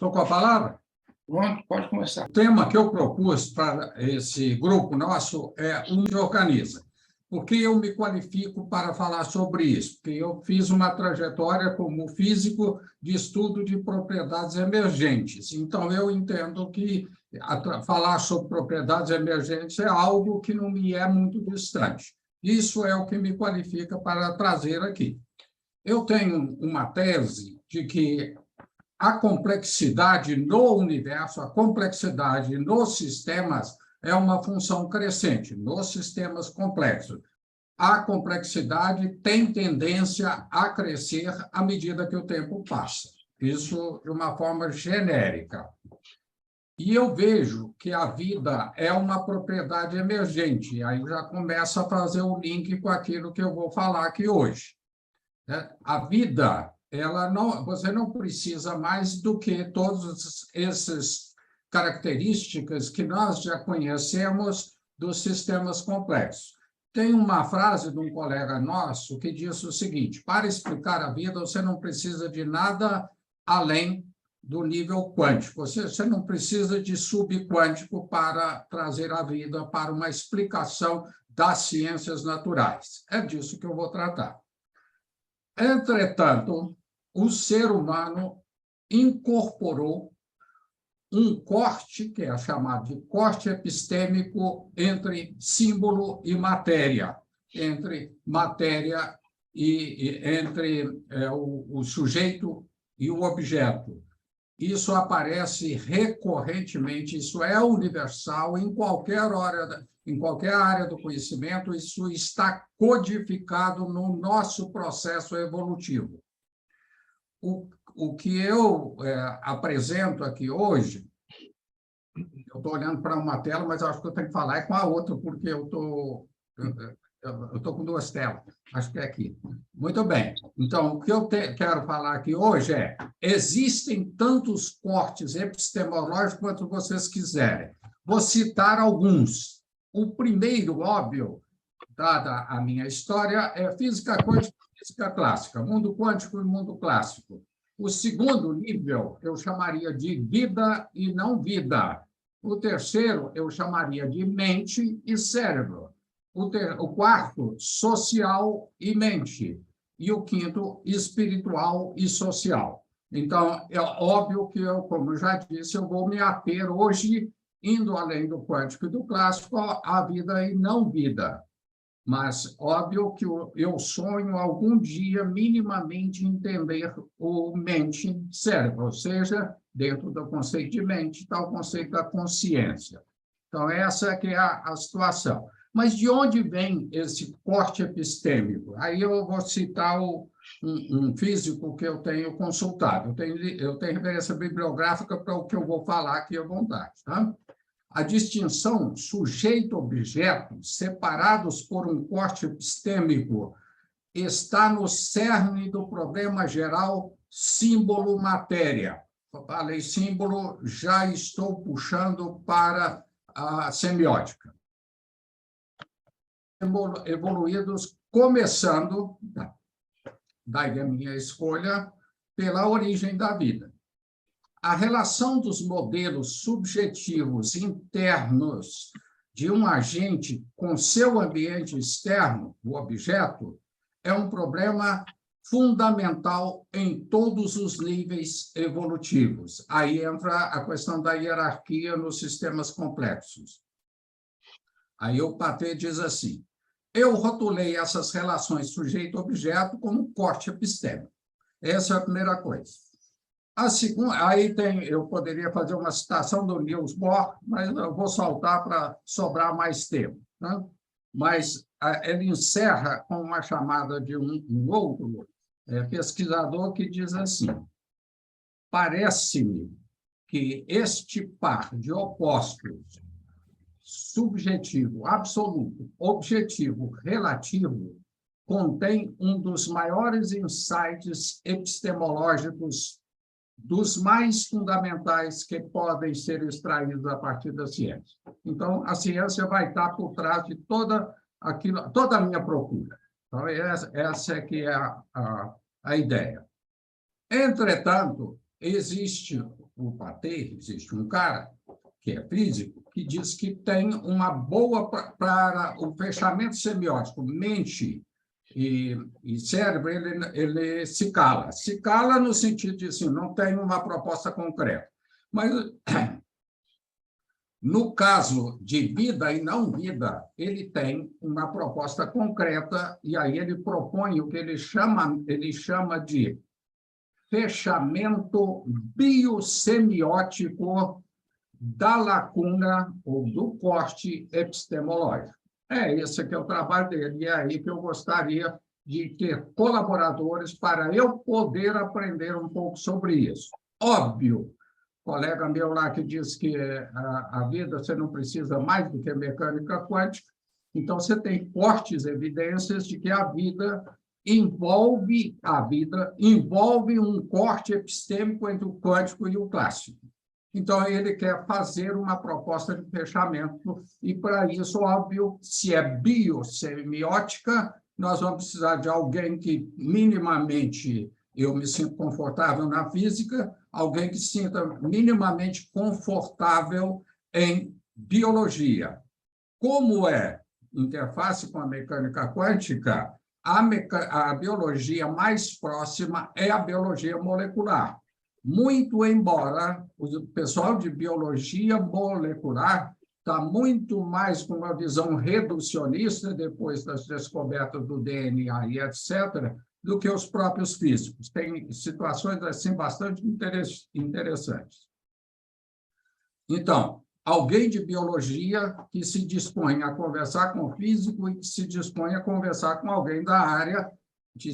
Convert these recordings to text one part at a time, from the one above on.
Estou com a palavra? Pronto, pode começar. O tema que eu propus para esse grupo nosso é o Me Organiza. Por que eu me qualifico para falar sobre isso? Porque eu fiz uma trajetória como físico de estudo de propriedades emergentes. Então, eu entendo que falar sobre propriedades emergentes é algo que não me é muito distante. Isso é o que me qualifica para trazer aqui. Eu tenho uma tese de que a complexidade no universo, a complexidade nos sistemas é uma função crescente, nos sistemas complexos. A complexidade tem tendência a crescer à medida que o tempo passa. Isso de uma forma genérica. E eu vejo que a vida é uma propriedade emergente. Aí já começa a fazer o link com aquilo que eu vou falar aqui hoje. A vida, você não precisa mais do que todas essas características que nós já conhecemos dos sistemas complexos. Tem uma frase de um colega nosso que diz o seguinte: para explicar a vida, você não precisa de nada além do nível quântico. Você não precisa de subquântico para trazer a vida para uma explicação das ciências naturais. É disso que eu vou tratar. Entretanto, o ser humano incorporou um corte, que é chamado de corte epistêmico, entre símbolo e matéria, entre matéria e entre o sujeito e o objeto. Isso aparece recorrentemente, isso é universal em qualquer área do conhecimento, isso está codificado no nosso processo evolutivo. O que eu apresento aqui hoje, eu estou olhando para uma tela, mas eu acho que eu tenho que falar com a outra, porque eu estou com duas telas, acho que é aqui. Muito bem. Então, o que eu quero falar aqui hoje é: existem tantos cortes epistemológicos quanto vocês quiserem. Vou citar alguns. O primeiro, óbvio, dada a minha história, é física quântica e física clássica, mundo quântico e mundo clássico. O segundo nível eu chamaria de vida e não vida. O terceiro eu chamaria de mente e cérebro. O quarto, social e mente. E o quinto, espiritual e social. Então, é óbvio que eu, como eu já disse, eu vou me ater hoje, indo além do quântico e do clássico, à vida e não vida. Mas, óbvio que eu sonho algum dia minimamente entender o mente-cérebro, ou seja, dentro do conceito de mente está o conceito da consciência. Então, essa que é a situação. Mas de onde vem esse corte epistêmico? Aí eu vou citar um físico que eu tenho consultado. Eu tenho referência bibliográfica para o que eu vou falar aqui à vontade. Tá? A distinção sujeito-objeto, separados por um corte epistêmico, está no cerne do problema geral símbolo-matéria. Falei símbolo, já estou puxando para a semiótica. Evoluídos, começando, daí a minha escolha, pela origem da vida. A relação dos modelos subjetivos internos de um agente com seu ambiente externo, o objeto, é um problema fundamental em todos os níveis evolutivos. Aí entra a questão da hierarquia nos sistemas complexos. Aí o Paté diz assim: eu rotulei essas relações sujeito-objeto como corte epistêmico. Essa é a primeira coisa. A segunda, aí eu poderia fazer uma citação do Niels Bohr, mas eu vou saltar para sobrar mais tempo. Né? Mas ele encerra com uma chamada de um outro pesquisador que diz assim: parece-me que este par de opostos, subjetivo, absoluto, objetivo, relativo, contém um dos maiores insights epistemológicos dos mais fundamentais que podem ser extraídos a partir da ciência. Então, a ciência vai estar por trás de toda a minha procura. Então, essa é que é a ideia. Entretanto, existe o Pater, existe um cara que é físico, que diz que tem uma boa para o fechamento semiótico, mente e cérebro, ele se cala. Se cala no sentido de, assim, não tem uma proposta concreta. Mas, no caso de vida e não vida, ele tem uma proposta concreta, e aí ele propõe o que ele chama de fechamento biosemiótico da lacuna ou do corte epistemológico. É esse que é o trabalho dele, e é aí que eu gostaria de ter colaboradores para eu poder aprender um pouco sobre isso. Óbvio, colega meu lá que diz que a vida você não precisa mais do que mecânica quântica, então você tem fortes evidências de que a vida envolve um corte epistêmico entre o quântico e o clássico. Então, ele quer fazer uma proposta de fechamento, e, para isso, óbvio, se é biosemiótica, nós vamos precisar de alguém que, minimamente, eu me sinto confortável na física, alguém que se sinta minimamente confortável em biologia. Como é interface com a mecânica quântica, a biologia mais próxima é a biologia molecular. Muito embora o pessoal de biologia molecular está muito mais com uma visão reducionista, depois das descobertas do DNA e etc., do que os próprios físicos. Tem situações assim bastante interessantes. Então, alguém de biologia que se dispõe a conversar com o físico e que se dispõe a conversar com alguém da área de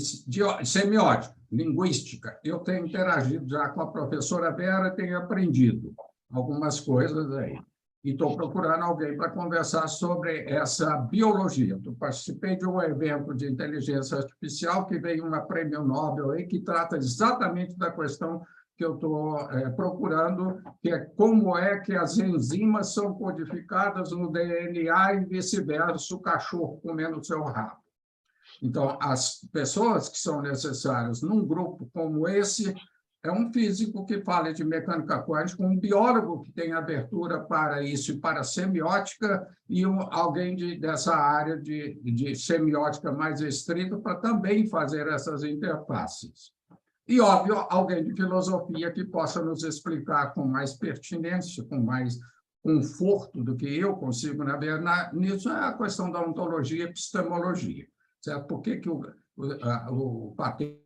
semiótica, linguística. Eu tenho interagido já com a professora Vera, tenho aprendido algumas coisas aí. E estou procurando alguém para conversar sobre essa biologia. Eu participei de um evento de inteligência artificial que veio uma prêmio Nobel aí, que trata exatamente da questão que eu estou procurando, que é como é que as enzimas são codificadas no DNA e vice-versa, o cachorro comendo o seu rabo. Então, as pessoas que são necessárias num grupo como esse é um físico que fala de mecânica quântica, um biólogo que tem abertura para isso e para semiótica, e alguém dessa área de semiótica mais estrita para também fazer essas interfaces. E, óbvio, alguém de filosofia que possa nos explicar com mais pertinência, com mais conforto do que eu consigo navegar nisso, é a questão da ontologia e epistemologia. Certo? Por que o Pater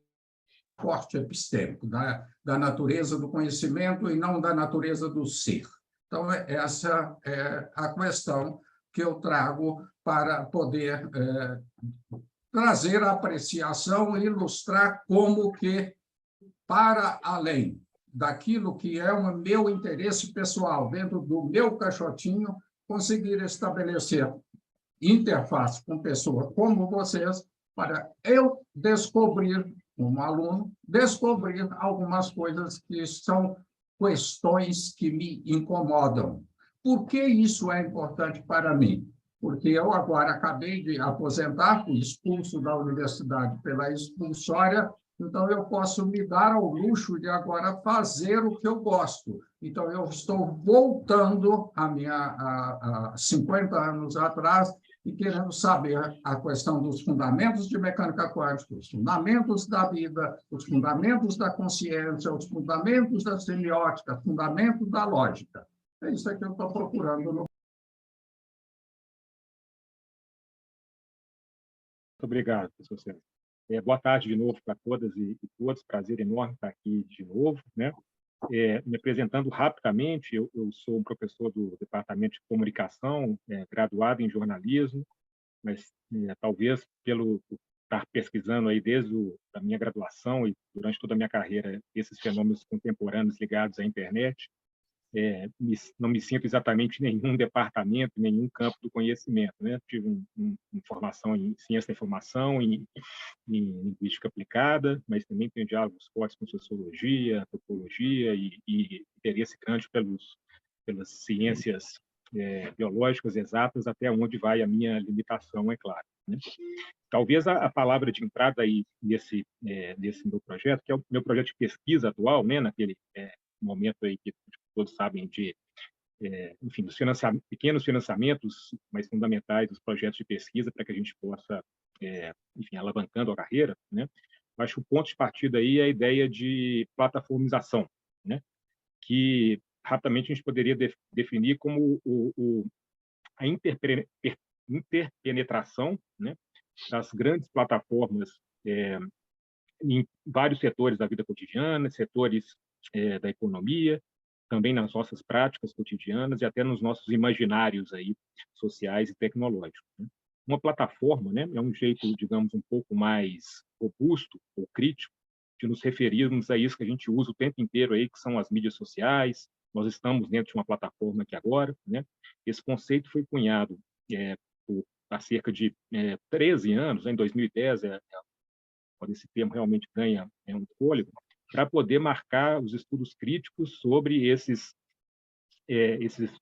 corte epistêmico, da natureza do conhecimento e não da natureza do ser? Então, essa é a questão que eu trago para poder trazer a apreciação e ilustrar como que, para além daquilo que é o meu interesse pessoal, dentro do meu caixotinho, conseguir estabelecer interface com pessoas como vocês, para eu descobrir, como aluno, descobrir algumas coisas que são questões que me incomodam. Por que isso é importante para mim? Porque eu agora acabei de aposentar, fui expulso da universidade pela expulsória, então eu posso me dar ao luxo de agora fazer o que eu gosto. Então, eu estou voltando a 50 anos atrás e querendo saber a questão dos fundamentos de mecânica quântica, os fundamentos da vida, os fundamentos da consciência, os fundamentos da semiótica, os fundamentos da lógica. É isso que eu estou procurando. Muito obrigado, professor Sérgio. Boa tarde de novo para todas e todos. Prazer enorme estar aqui de novo, né? Me apresentando rapidamente, eu sou um professor do Departamento de Comunicação, graduado em jornalismo, mas talvez por estar pesquisando aí desde a minha graduação e durante toda a minha carreira esses fenômenos contemporâneos ligados à internet, não me sinto exatamente em nenhum departamento, nenhum campo do conhecimento, né? Tive uma formação em ciência da informação, em linguística aplicada, mas também tenho diálogos fortes com sociologia, antropologia e interesse grande pelas ciências biológicas exatas, até onde vai a minha limitação, é claro, né? Talvez a palavra de entrada aí nesse meu projeto, que é o meu projeto de pesquisa atual, né, momento aí que todos sabem de, enfim, dos pequenos financiamentos, mas fundamentais dos projetos de pesquisa para que a gente possa, enfim, alavancando a carreira, né? Acho que o ponto de partida aí é a ideia de plataformização, né? Que rapidamente a gente poderia definir como a interpenetração, né, das grandes plataformas em vários setores da vida cotidiana, setores da economia, também nas nossas práticas cotidianas e até nos nossos imaginários aí sociais e tecnológicos, né? Uma plataforma, né, é um jeito, digamos, um pouco mais robusto ou crítico de nos referirmos a isso que a gente usa o tempo inteiro aí, que são as mídias sociais. Nós estamos dentro de uma plataforma aqui agora, né? Esse conceito foi cunhado há cerca de 13 anos, né, em 2010, quando esse termo realmente ganha um fôlego, para poder marcar os estudos críticos sobre esses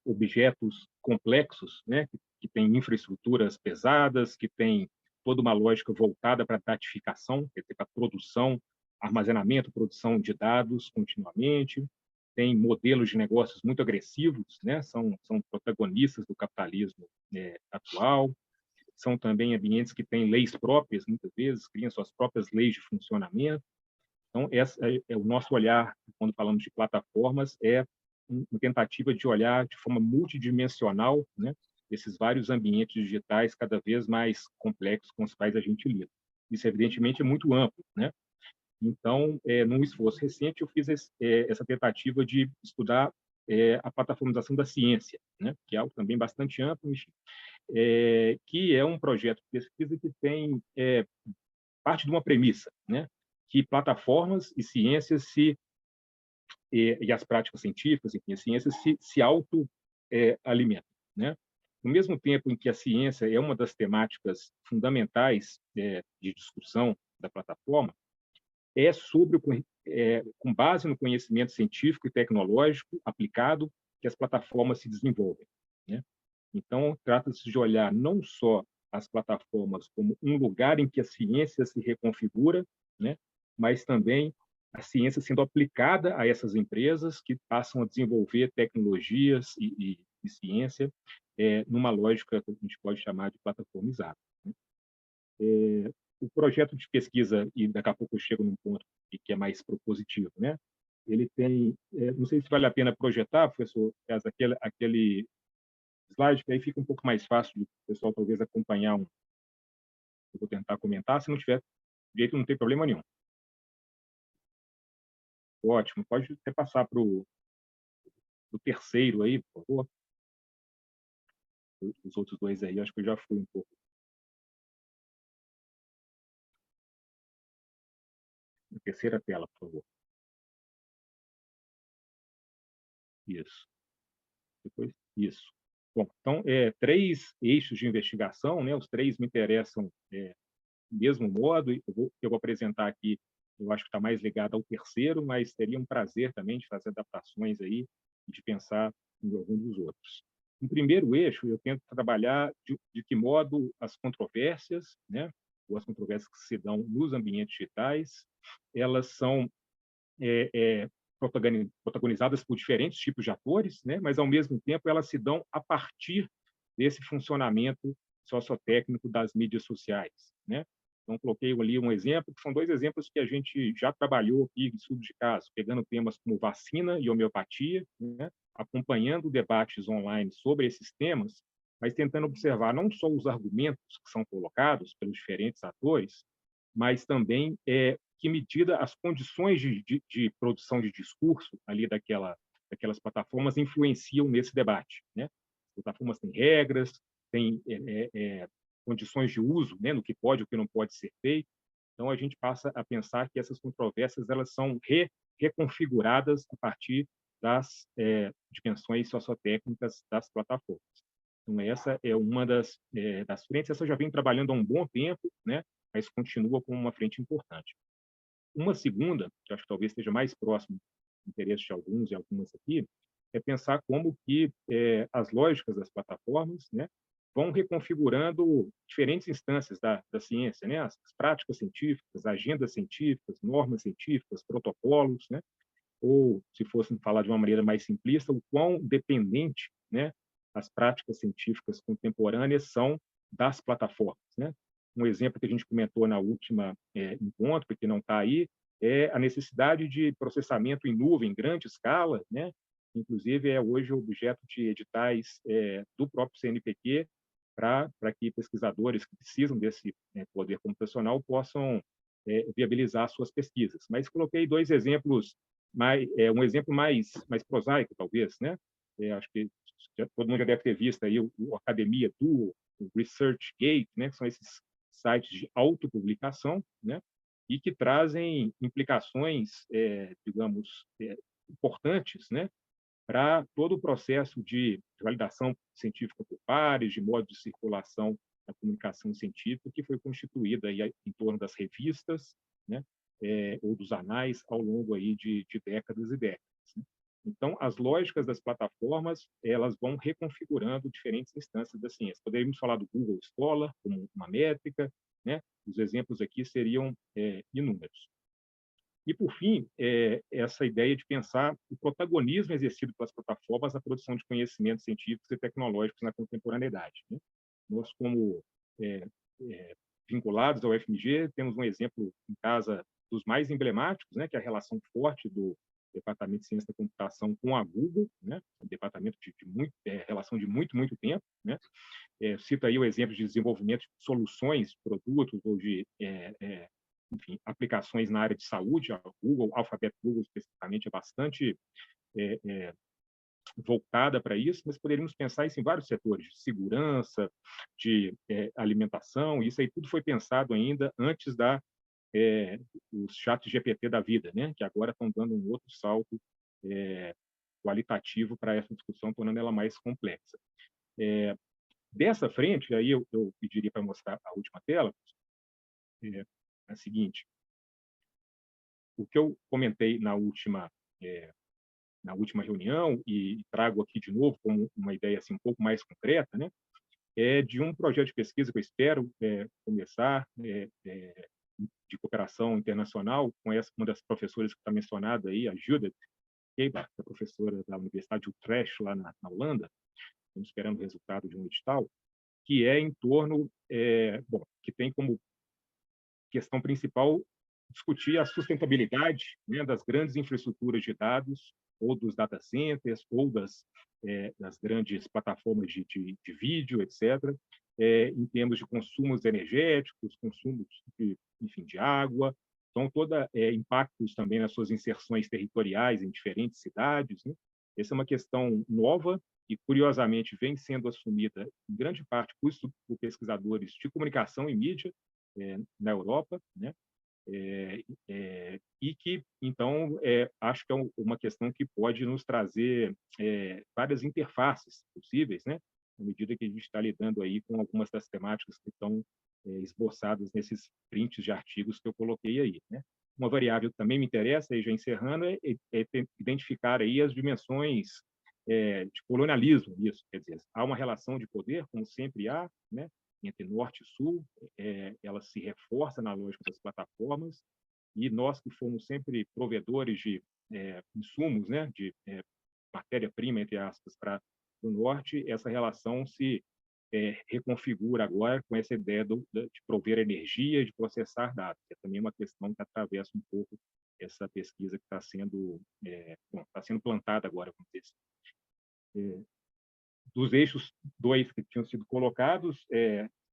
objetos complexos, né, que têm infraestruturas pesadas, que têm toda uma lógica voltada para a datificação, quer dizer, para a produção, armazenamento, produção de dados continuamente, tem modelos de negócios muito agressivos, né, são protagonistas do capitalismo atual, são também ambientes que têm leis próprias, muitas vezes, criam suas próprias leis de funcionamento. Então, esse é o nosso olhar, quando falamos de plataformas, é uma tentativa de olhar de forma multidimensional, né, esses vários ambientes digitais cada vez mais complexos com os quais a gente lida. Isso, evidentemente, é muito amplo, né? Então, num esforço recente, eu fiz essa tentativa de estudar a plataformização da ciência, né, que é algo também bastante amplo, enfim, que é um projeto de pesquisa que tem parte de uma premissa, né, que plataformas e ciências e as práticas científicas, enfim, as ciências se auto-alimentam, né? No mesmo tempo em que a ciência é uma das temáticas fundamentais de discussão da plataforma, com base no conhecimento científico e tecnológico aplicado que as plataformas se desenvolvem, né? Então, trata-se de olhar não só as plataformas como um lugar em que a ciência se reconfigura, né, mas também a ciência sendo aplicada a essas empresas que passam a desenvolver tecnologias e ciência numa lógica que a gente pode chamar de plataformizada, né? O projeto de pesquisa, e daqui a pouco eu chego num ponto que é mais propositivo, né? Ele tem, não sei se vale a pena projetar, professor, aquele slide, que aí fica um pouco mais fácil de o pessoal talvez acompanhar. Eu vou tentar comentar, se não tiver jeito, não tem problema nenhum. Ótimo, pode repassar para o terceiro aí, por favor. Os outros dois aí, acho que eu já fui um pouco. Na terceira tela, por favor. Isso. Depois, isso. Bom, então, 3 eixos de investigação, né? Os 3 me interessam do mesmo modo. Eu vou apresentar aqui, eu acho que está mais ligado ao terceiro, mas teria um prazer também de fazer adaptações aí e de pensar em algum dos outros. No primeiro eixo, eu tento trabalhar de que modo as controvérsias, né, ou as controvérsias que se dão nos ambientes digitais, elas são protagonizadas por diferentes tipos de atores, né, mas, ao mesmo tempo, elas se dão a partir desse funcionamento sociotécnico das mídias sociais, né? Então, coloquei ali um exemplo, que são 2 exemplos que a gente já trabalhou aqui em estudo de caso, pegando temas como vacina e homeopatia, né, acompanhando debates online sobre esses temas, mas tentando observar não só os argumentos que são colocados pelos diferentes atores, mas também que medida as condições de produção de discurso ali daquelas plataformas influenciam nesse debate, né? As plataformas têm regras, têm condições de uso, né, no que pode e o que não pode ser feito. Então, a gente passa a pensar que essas controvérsias elas são reconfiguradas a partir das dimensões sociotécnicas das plataformas. Então, essa é uma das frentes. Essa eu já vem trabalhando há um bom tempo, né, mas continua como uma frente importante. Uma segunda, que acho que talvez esteja mais próximo do interesse de alguns e algumas aqui, é pensar como que as lógicas das plataformas, né, vão reconfigurando diferentes instâncias da ciência, né, as práticas científicas, agendas científicas, normas científicas, protocolos, né, ou, se fosse falar de uma maneira mais simplista, o quão dependente, né, as práticas científicas contemporâneas são das plataformas, né? Um exemplo que a gente comentou na última encontro, que não está aí, é a necessidade de processamento em nuvem, em grande escala, né? Inclusive, é hoje objeto de editais do próprio CNPq, para que pesquisadores que precisam desse poder computacional possam viabilizar suas pesquisas. Mas coloquei dois exemplos, um exemplo mais prosaico, talvez, né? Acho que todo mundo já deve ter visto aí o Academia Duo, o ResearchGate, né? Que são esses sites de autopublicação, né? E que trazem implicações, digamos, importantes, né? Para todo o processo de validação científica por pares, de modo de circulação da comunicação científica, que foi constituída aí em torno das revistas, né, ou dos anais ao longo aí de décadas e décadas. Né? Então, as lógicas das plataformas, elas vão reconfigurando diferentes instâncias da ciência. Poderíamos falar do Google Scholar como uma métrica, né? Os exemplos aqui seriam inúmeros. E, por fim, essa ideia de pensar o protagonismo exercido pelas plataformas na produção de conhecimentos científicos e tecnológicos na contemporaneidade. Né? Nós, como vinculados ao FMG, temos um exemplo em casa dos mais emblemáticos, né, que é a relação forte do Departamento de Ciência da Computação com a Google, né, um departamento de relação de muito tempo. Né? Cito aí o exemplo de desenvolvimento de soluções, produtos ou de enfim, aplicações na área de saúde. A Google, a Alphabet Google especificamente, é bastante voltada para isso, mas poderíamos pensar isso em vários setores, de segurança, de alimentação. Isso aí tudo foi pensado ainda antes os chats GPT da vida, né? Que agora estão dando um outro salto qualitativo para essa discussão, tornando ela mais complexa. Dessa frente, aí eu pediria para mostrar a última tela, é a seguinte: o que eu comentei na última reunião e trago aqui de novo como uma ideia assim um pouco mais concreta, né, é de um projeto de pesquisa que eu espero começar de cooperação internacional com uma das professoras que está mencionada aí, a Judith Keibach, que é professora da Universidade de Utrecht, lá na Holanda. Estamos esperando o resultado de um edital, que é em torno, que tem como questão principal discutir a sustentabilidade, né, das grandes infraestruturas de dados, ou dos data centers, ou das grandes plataformas de vídeo, etc., em termos de consumos energéticos, consumos de água, então impactos também nas suas inserções territoriais em diferentes cidades. Né? Essa é uma questão nova e, curiosamente, vem sendo assumida em grande parte por pesquisadores de comunicação e mídia na Europa, né? E que, então, acho que é uma questão que pode nos trazer várias interfaces possíveis, né? À medida que a gente está lidando aí com algumas das temáticas que estão esboçadas nesses prints de artigos que eu coloquei aí, né? Uma variável que também me interessa, e já encerrando, é identificar aí as dimensões de colonialismo nisso. Quer dizer, há uma relação de poder, como sempre há, né, entre norte e sul, ela se reforça na lógica das plataformas, e nós que fomos sempre provedores de insumos, né, de matéria-prima, entre aspas, para o norte, essa relação se reconfigura agora com essa ideia de prover energia, de processar dados, que é também uma questão que atravessa um pouco essa pesquisa que está sendo plantada agora, vamos dizer assim. Dos eixos 2 que tinham sido colocados,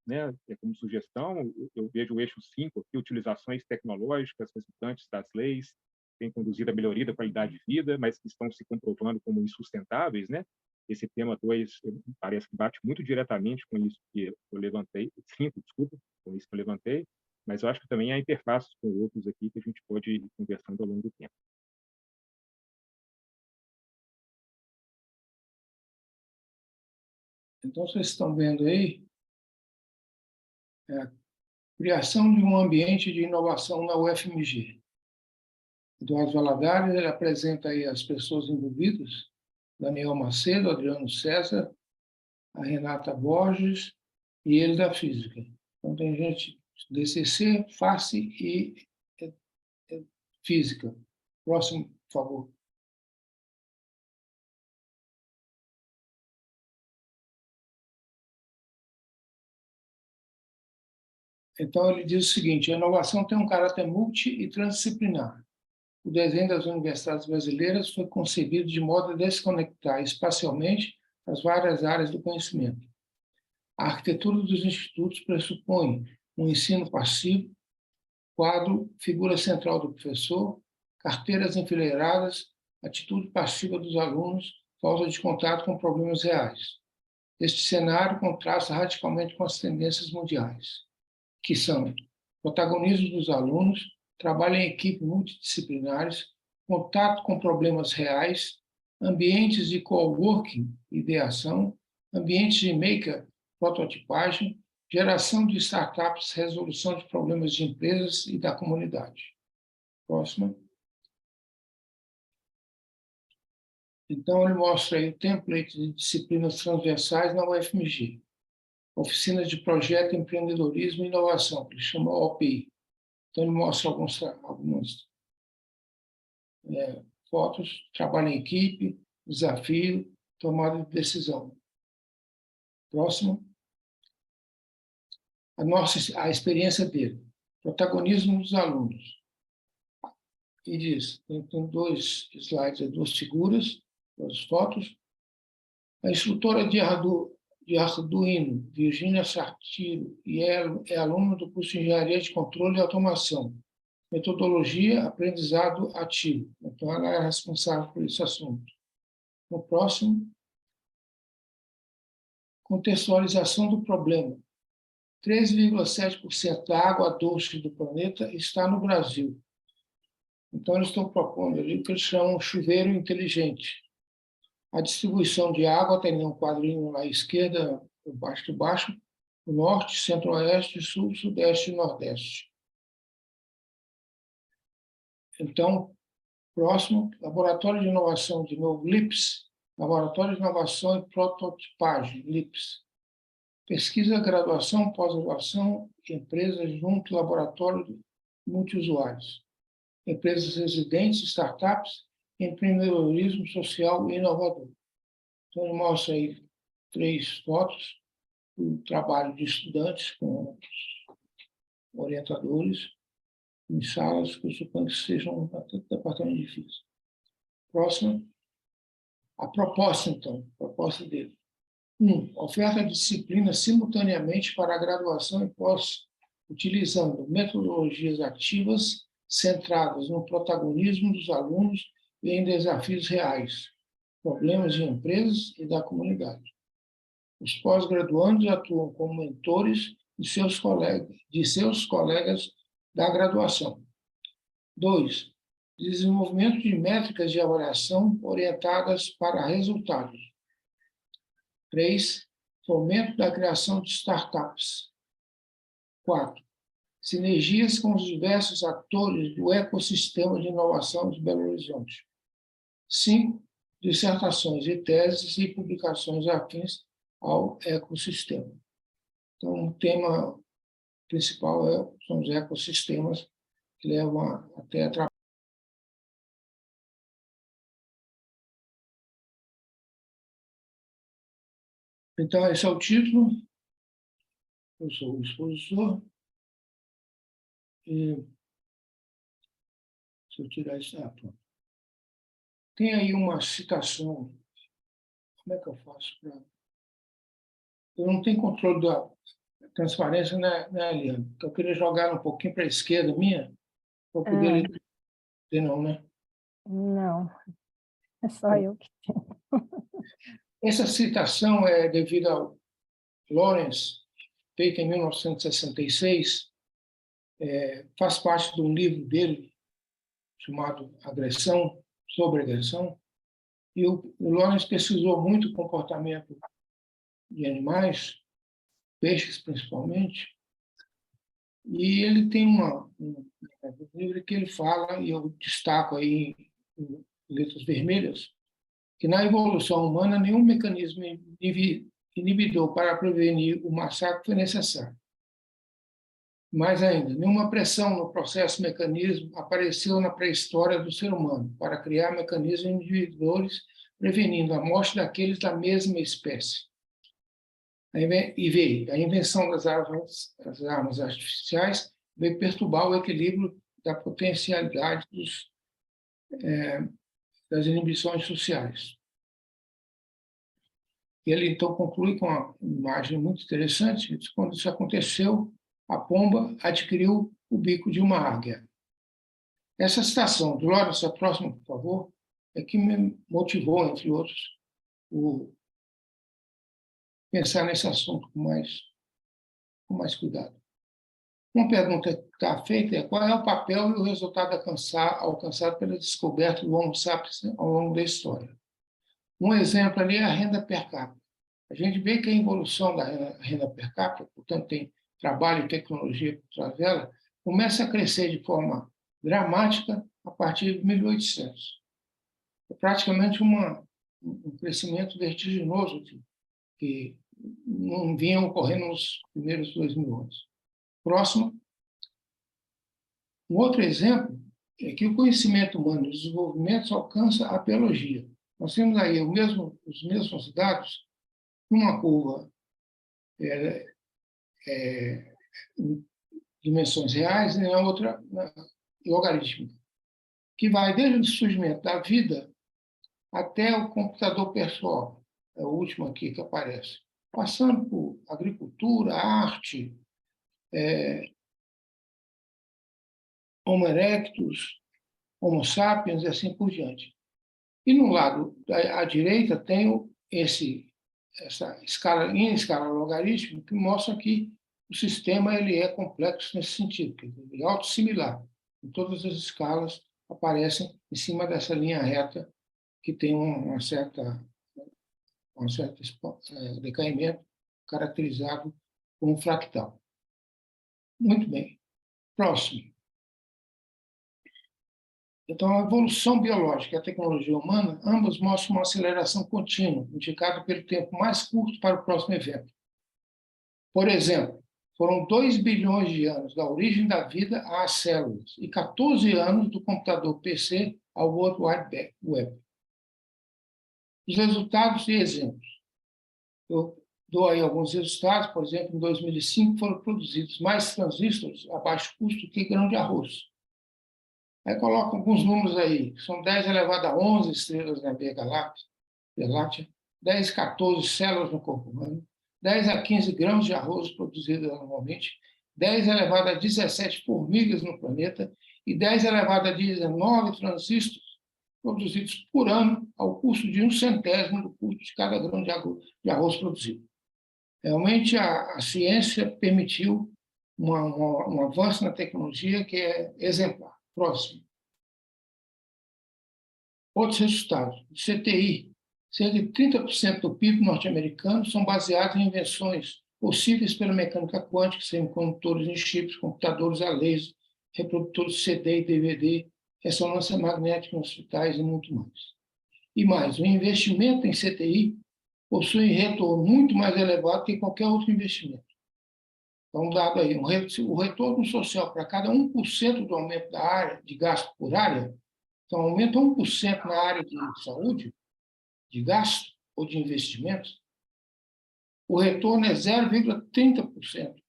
né, como sugestão, eu vejo o eixo 5 aqui, utilizações tecnológicas resultantes das leis, que têm conduzido à melhoria da qualidade de vida, mas que estão se comprovando como insustentáveis, né? Esse tema 2 parece que bate muito diretamente com isso que eu levantei, 5, desculpa, com isso que eu levantei, mas eu acho que também há interfaces com outros aqui que a gente pode ir conversando ao longo do tempo. Então, vocês estão vendo aí a criação de um ambiente de inovação na UFMG. Eduardo Valadares, ele apresenta aí as pessoas envolvidas: Daniel Macedo, Adriano César, a Renata Borges e ele da Física. Então, tem gente DCC, FACE e Física. Próximo, por favor. Então, ele diz o seguinte: a inovação tem um caráter multi e transdisciplinar. O desenho das universidades brasileiras foi concebido de modo a desconectar espacialmente as várias áreas do conhecimento. A arquitetura dos institutos pressupõe um ensino passivo, quadro, figura central do professor, carteiras enfileiradas, atitude passiva dos alunos, falta de contato com problemas reais. Este cenário contrasta radicalmente com as tendências mundiais, que são protagonismo dos alunos, trabalho em equipes multidisciplinares, contato com problemas reais, ambientes de coworking, ideação, ambientes de maker, prototipagem, geração de startups, resolução de problemas de empresas e da comunidade. Próxima. Então, ele mostra aí o template de disciplinas transversais na UFMG. Oficinas de Projeto, Empreendedorismo e Inovação, que ele chama OPI. Então, ele mostra algumas fotos, trabalho em equipe, desafio, tomada de decisão. Próximo. A experiência dele. Protagonismo dos alunos. E diz, tem 2 slides, 2 figuras, 2 fotos. A instrutora de Arduino, Virginia Sartiro, e é aluna do curso de Engenharia de Controle e Automação. Metodologia, aprendizado ativo. Então, ela é responsável por esse assunto. No próximo, contextualização do problema. 3,7% da água doce do planeta está no Brasil. Então, eles estão propondo ali o que eles chamam de chuveiro inteligente. A distribuição de água tem um quadrinho à esquerda, por baixo de baixo, o norte, centro-oeste, sul, sudeste e nordeste. Então, próximo, Laboratório de Inovação, de novo, LIPS, Laboratório de Inovação e Prototipagem, LIPS. Pesquisa, graduação, pós-graduação, empresas junto, laboratório multiusuários. Empresas residentes, startups, empreendedorismo social e inovador. Então, ele mostra aí 3 fotos do trabalho de estudantes com orientadores em salas que eu suponho que sejam um departamento difícil. Próximo. A proposta, então, a proposta dele. 1. Oferta de disciplina simultaneamente para a graduação e pós, utilizando metodologias ativas centradas no protagonismo dos alunos e em desafios reais, problemas de empresas e da comunidade. Os pós-graduandos atuam como mentores de seus colegas da graduação. 2. Desenvolvimento de métricas de avaliação orientadas para resultados. 3. Fomento da criação de startups. 4. Sinergias com os diversos atores do ecossistema de inovação de Belo Horizonte. 5. Dissertações e teses e publicações afins ao ecossistema. Então, o tema principal são os ecossistemas que levam até a trabalho. Então, esse é o título. Eu sou o expositor. E, se eu tirar isso, pronto. Tem aí uma citação. Como é que eu faço para... Eu não tenho controle da transparência, né, Eliane? Eu queria jogar um pouquinho para a esquerda minha, para poder ler, não, né? Não, é só eu que tenho. Essa citação é devido ao Lawrence, feita em 1966, faz parte de um livro dele, chamado Agressão, sobre agressão, e o Lawrence pesquisou muito o comportamento de animais, peixes principalmente, e ele tem um livro que ele fala, e eu destaco aí em letras vermelhas, que na evolução humana nenhum mecanismo inibidor para prevenir o massacre foi necessário. Mais ainda, nenhuma pressão no processo mecanismo apareceu na pré-história do ser humano para criar mecanismos inibidores prevenindo a morte daqueles da mesma espécie. E veio a invenção das armas artificiais, veio perturbar o equilíbrio da potencialidade das inibições sociais. Ele, então, conclui com uma imagem muito interessante. Quando isso aconteceu, a pomba adquiriu o bico de uma águia. Essa citação, do Lawrence, a próxima, por favor, é que me motivou, entre outros, pensar nesse assunto com mais cuidado. Uma pergunta que está feita é: qual é o papel e o resultado alcançado pela descoberta do Homo sapiens ao longo da história? Um exemplo ali é a renda per capita. A gente vê que a evolução da renda per capita, portanto, tem trabalho e tecnologia por trás dela, começa a crescer de forma dramática a partir de 1800. É praticamente um crescimento vertiginoso que não vinha ocorrendo nos primeiros 2000 anos. Próximo. Um outro exemplo é que o conhecimento humano e o desenvolvimento alcança a biologia. Nós temos aí os mesmos dados numa curva em dimensões reais e na outra logarítmica, que vai desde o surgimento da vida até o computador pessoal, é o último aqui que aparece, passando por agricultura, arte, Homo erectus, Homo sapiens e assim por diante. E no lado à direita tem essa escala em escala logarítmica, que mostra que o sistema ele é complexo nesse sentido, ele é autossimilar. Em todas as escalas aparecem em cima dessa linha reta que tem um certo decaimento caracterizado por um fractal. Muito bem. Próximo. Então, a evolução biológica e a tecnologia humana, ambas mostram uma aceleração contínua, indicada pelo tempo mais curto para o próximo evento. Por exemplo, foram 2 bilhões de anos da origem da vida às células e 14 anos do computador PC ao World Wide Web. Os resultados e exemplos. Eu dou aí alguns resultados. Por exemplo, em 2005 foram produzidos mais transistores a baixo custo que grão de arroz. Aí coloca alguns números aí. São 10 elevado a 11 estrelas na Via Láctea, 10 a 14 células no corpo humano, 10 a 15 grãos de arroz produzidos anualmente, 10 elevado a 17 formigas no planeta e 10 elevado a 19 transistores produzidos por ano ao custo de 1/100º do custo de cada grão de arroz produzido. Realmente, a ciência permitiu um avanço na tecnologia que é exemplar. Próximo. Outros resultados. O CTI, cerca de 30% do PIB norte-americano são baseados em invenções possíveis pela mecânica quântica, semicondutores em chips, computadores a laser, reprodutores CD e DVD, ressonância magnética em hospitais e muito mais. E mais, o investimento em CTI possui retorno muito mais elevado que qualquer outro investimento. Então, dado aí, o retorno social para cada 1% do aumento da área de gasto por área, então aumenta 1% na área de saúde, de gasto ou de investimentos, o retorno é 0,30%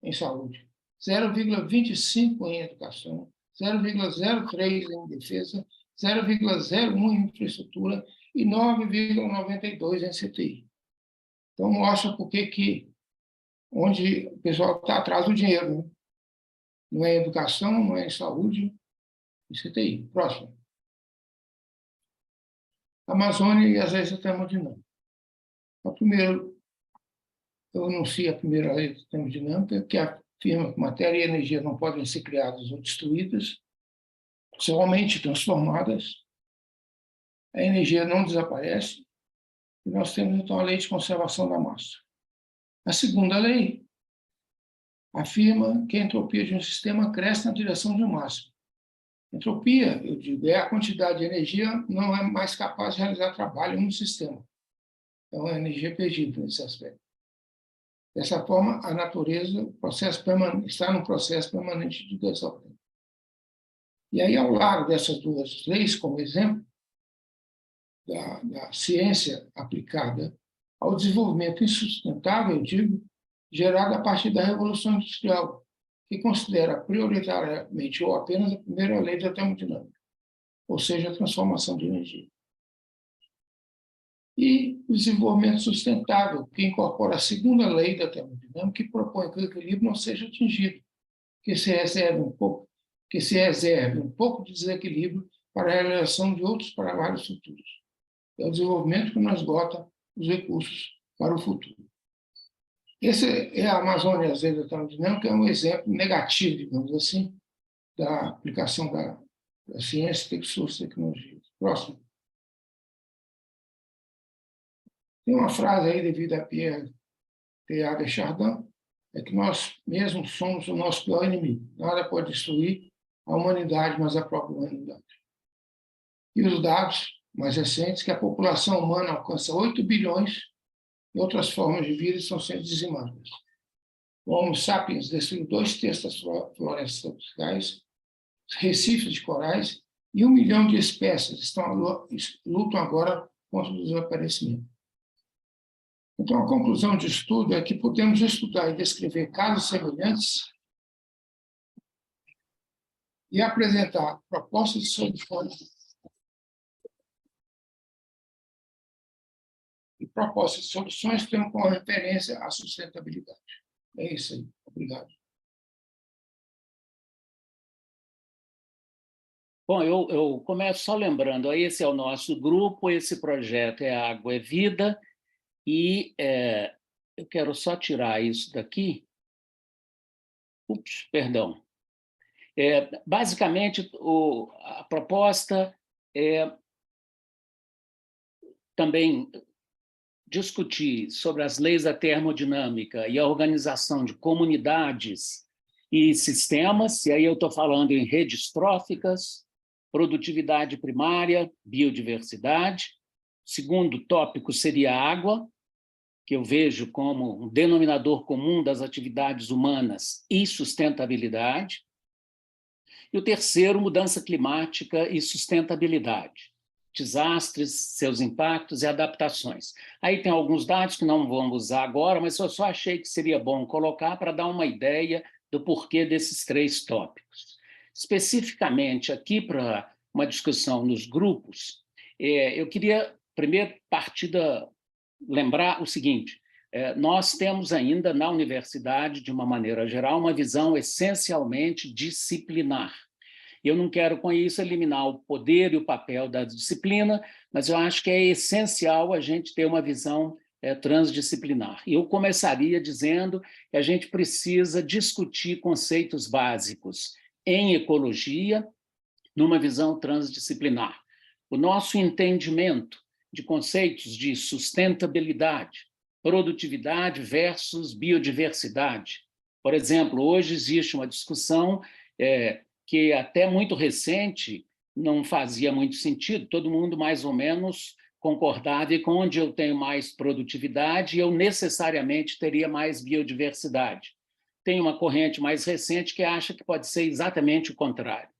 em saúde, 0,25% em educação, 0,03% em defesa, 0,01% em infraestrutura e 9,92% em CTI. Então, mostra por que onde o pessoal está atrás do dinheiro, né? Não é em educação, não é em saúde, em CTI. Próximo. Amazônia e as leis da termodinâmica. O primeiro, eu anuncio a primeira lei da termodinâmica, que afirma que matéria e energia não podem ser criadas ou destruídas, somente transformadas. A energia não desaparece. E nós temos, então, a lei de conservação da massa. A segunda lei afirma que a entropia de um sistema cresce na direção de um máximo. Entropia, eu digo, é a quantidade de energia não é mais capaz de realizar trabalho em um sistema. É uma energia perdida nesse aspecto. Dessa forma, a natureza está num processo permanente de desordem. E aí, ao lado dessas duas leis, como exemplo da ciência aplicada ao desenvolvimento insustentável, eu digo, gerado a partir da Revolução Industrial, que considera prioritariamente ou apenas a primeira lei da termodinâmica, ou seja, a transformação de energia. E o desenvolvimento sustentável, que incorpora a segunda lei da termodinâmica, que propõe que o equilíbrio não seja atingido, que se reserve um pouco de desequilíbrio para a realização de outros trabalhos futuros. É o desenvolvimento que não esgota os recursos para o futuro. Esse é a Amazônia, às vezes, da termodinâmica, é um exemplo negativo, digamos assim, da aplicação da ciência e suas tecnologias. Próximo. Tem uma frase aí, devido a Pierre Teilhard de Chardin, é que nós mesmos somos o nosso pior inimigo. Nada pode destruir a humanidade, mas a própria humanidade. E os dados mais recentes, que a população humana alcança 8 bilhões e outras formas de vida estão sendo dizimadas. O Homo sapiens destruiu 2/3 das florestas tropicais, recifes de corais, e 1 milhão de espécies lutam agora contra o desaparecimento. Então, a conclusão de estudo é que podemos estudar e descrever casos semelhantes e apresentar propostas de soluções tendo como referência a sustentabilidade. É isso aí. Obrigado. Bom, eu começo só lembrando, esse é o nosso grupo, esse projeto é Água é Vida, e eu quero só tirar isso daqui. Ups, perdão. Basicamente, a proposta é também discutir sobre as leis da termodinâmica e a organização de comunidades e sistemas, e aí eu estou falando em redes tróficas, produtividade primária, biodiversidade. Segundo tópico seria a água, que eu vejo como um denominador comum das atividades humanas e sustentabilidade. E o terceiro, mudança climática e sustentabilidade. Desastres, seus impactos e adaptações. Aí tem alguns dados que não vamos usar agora, mas eu só achei que seria bom colocar para dar uma ideia do porquê desses 3 tópicos. Especificamente aqui para uma discussão nos grupos, eu queria primeiro lembrar o seguinte: nós temos ainda na universidade, de uma maneira geral, uma visão essencialmente disciplinar. Eu não quero, com isso, eliminar o poder e o papel da disciplina, mas eu acho que é essencial a gente ter uma visão transdisciplinar. Eu começaria dizendo que a gente precisa discutir conceitos básicos em ecologia, numa visão transdisciplinar. O nosso entendimento de conceitos de sustentabilidade, produtividade versus biodiversidade. Por exemplo, hoje existe uma discussão que até muito recente não fazia muito sentido, todo mundo mais ou menos concordava que onde eu tenho mais produtividade, eu necessariamente teria mais biodiversidade. Tem uma corrente mais recente que acha que pode ser exatamente o contrário.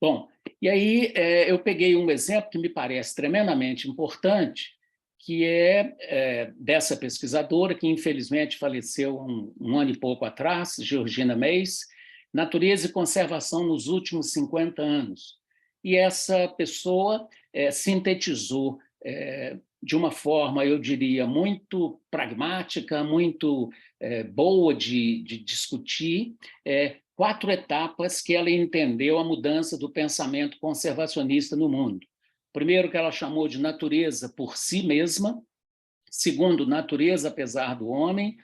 Bom, e aí eu peguei um exemplo que me parece tremendamente importante, que é dessa pesquisadora, que infelizmente faleceu um ano e pouco atrás, Georgina Meis, Natureza e Conservação nos últimos 50 anos. E essa pessoa sintetizou de uma forma, eu diria, muito pragmática, muito boa de discutir, 4 etapas que ela entendeu a mudança do pensamento conservacionista no mundo. Primeiro, que ela chamou de natureza por si mesma. Segundo, natureza apesar do homem.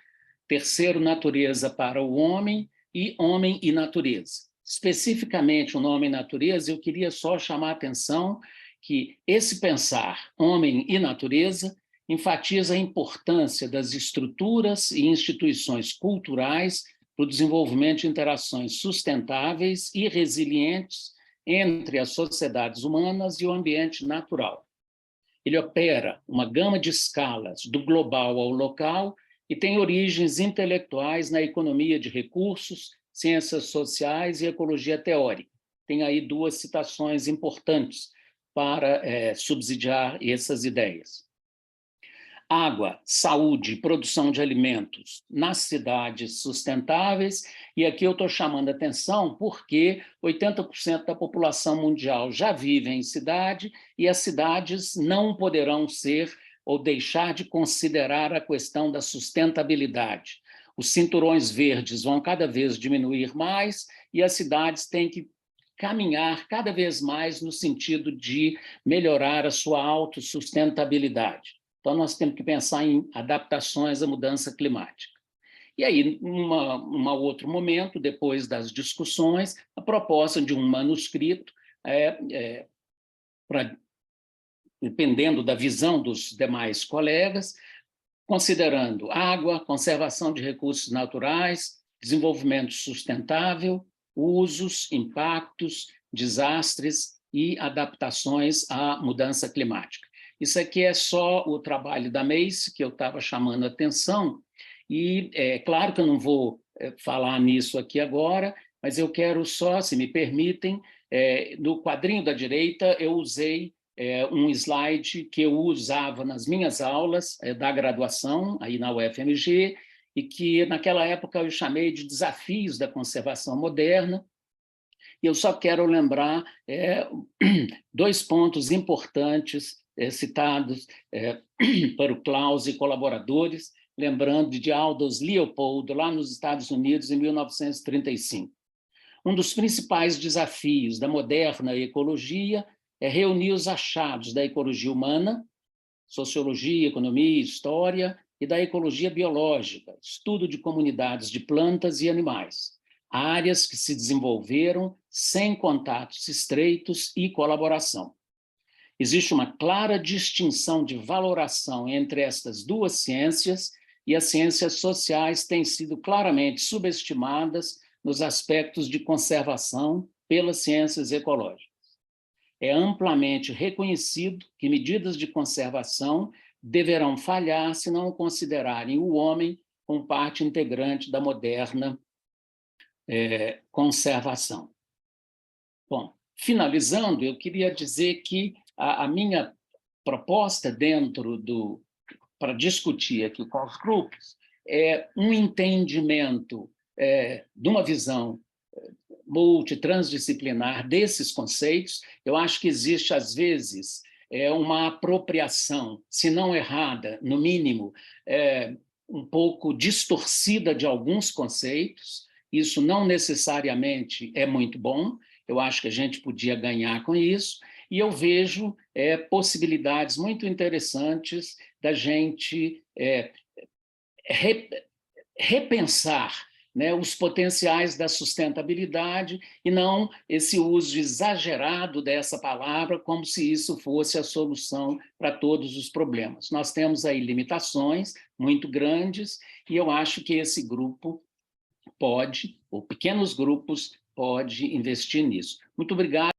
Terceiro, natureza para o homem. E homem e natureza. Especificamente o nome natureza, eu queria só chamar a atenção que esse pensar homem e natureza enfatiza a importância das estruturas e instituições culturais para o desenvolvimento de interações sustentáveis e resilientes entre as sociedades humanas e o ambiente natural. Ele opera uma gama de escalas, do global ao local, e tem origens intelectuais na economia de recursos, ciências sociais e ecologia teórica. Tem aí 2 citações importantes para subsidiar essas ideias. água, saúde, produção de alimentos nas cidades sustentáveis, e aqui eu estou chamando a atenção porque 80% da população mundial já vive em cidade e as cidades não poderão ser ou deixar de considerar a questão da sustentabilidade. Os cinturões verdes vão cada vez diminuir mais e as cidades têm que caminhar cada vez mais no sentido de melhorar a sua autossustentabilidade. Então, nós temos que pensar em adaptações à mudança climática. E aí, num outro momento, depois das discussões, a proposta de um manuscrito, dependendo da visão dos demais colegas, considerando água, conservação de recursos naturais, desenvolvimento sustentável, usos, impactos, desastres e adaptações à mudança climática. Isso aqui é só o trabalho da Mace, que eu estava chamando a atenção, e é claro que eu não vou falar nisso aqui agora, mas eu quero só, se me permitem, no quadrinho da direita eu usei um slide que eu usava nas minhas aulas da graduação, aí na UFMG, e que naquela época eu chamei de desafios da conservação moderna. E eu só quero lembrar dois pontos importantes citados para o Klaus e colaboradores, lembrando de Aldous Leopold, lá nos Estados Unidos, em 1935. Um dos principais desafios da moderna ecologia é reunir os achados da ecologia humana, sociologia, economia, história, e da ecologia biológica, estudo de comunidades de plantas e animais, áreas que se desenvolveram sem contatos estreitos e colaboração. Existe uma clara distinção de valoração entre estas duas ciências e as ciências sociais têm sido claramente subestimadas nos aspectos de conservação pelas ciências ecológicas. É amplamente reconhecido que medidas de conservação deverão falhar se não considerarem o homem como parte integrante da moderna conservação. Bom, finalizando, eu queria dizer que a minha proposta para discutir aqui com os grupos é um entendimento de uma visão multitransdisciplinar desses conceitos. Eu acho que existe, às vezes, uma apropriação, se não errada, no mínimo, um pouco distorcida de alguns conceitos. Isso não necessariamente é muito bom, eu acho que a gente podia ganhar com isso, e eu vejo possibilidades muito interessantes da gente repensar, né, os potenciais da sustentabilidade e não esse uso exagerado dessa palavra como se isso fosse a solução para todos os problemas. Nós temos aí limitações muito grandes e eu acho que esse grupo pode, ou pequenos grupos, pode investir nisso. Muito obrigado.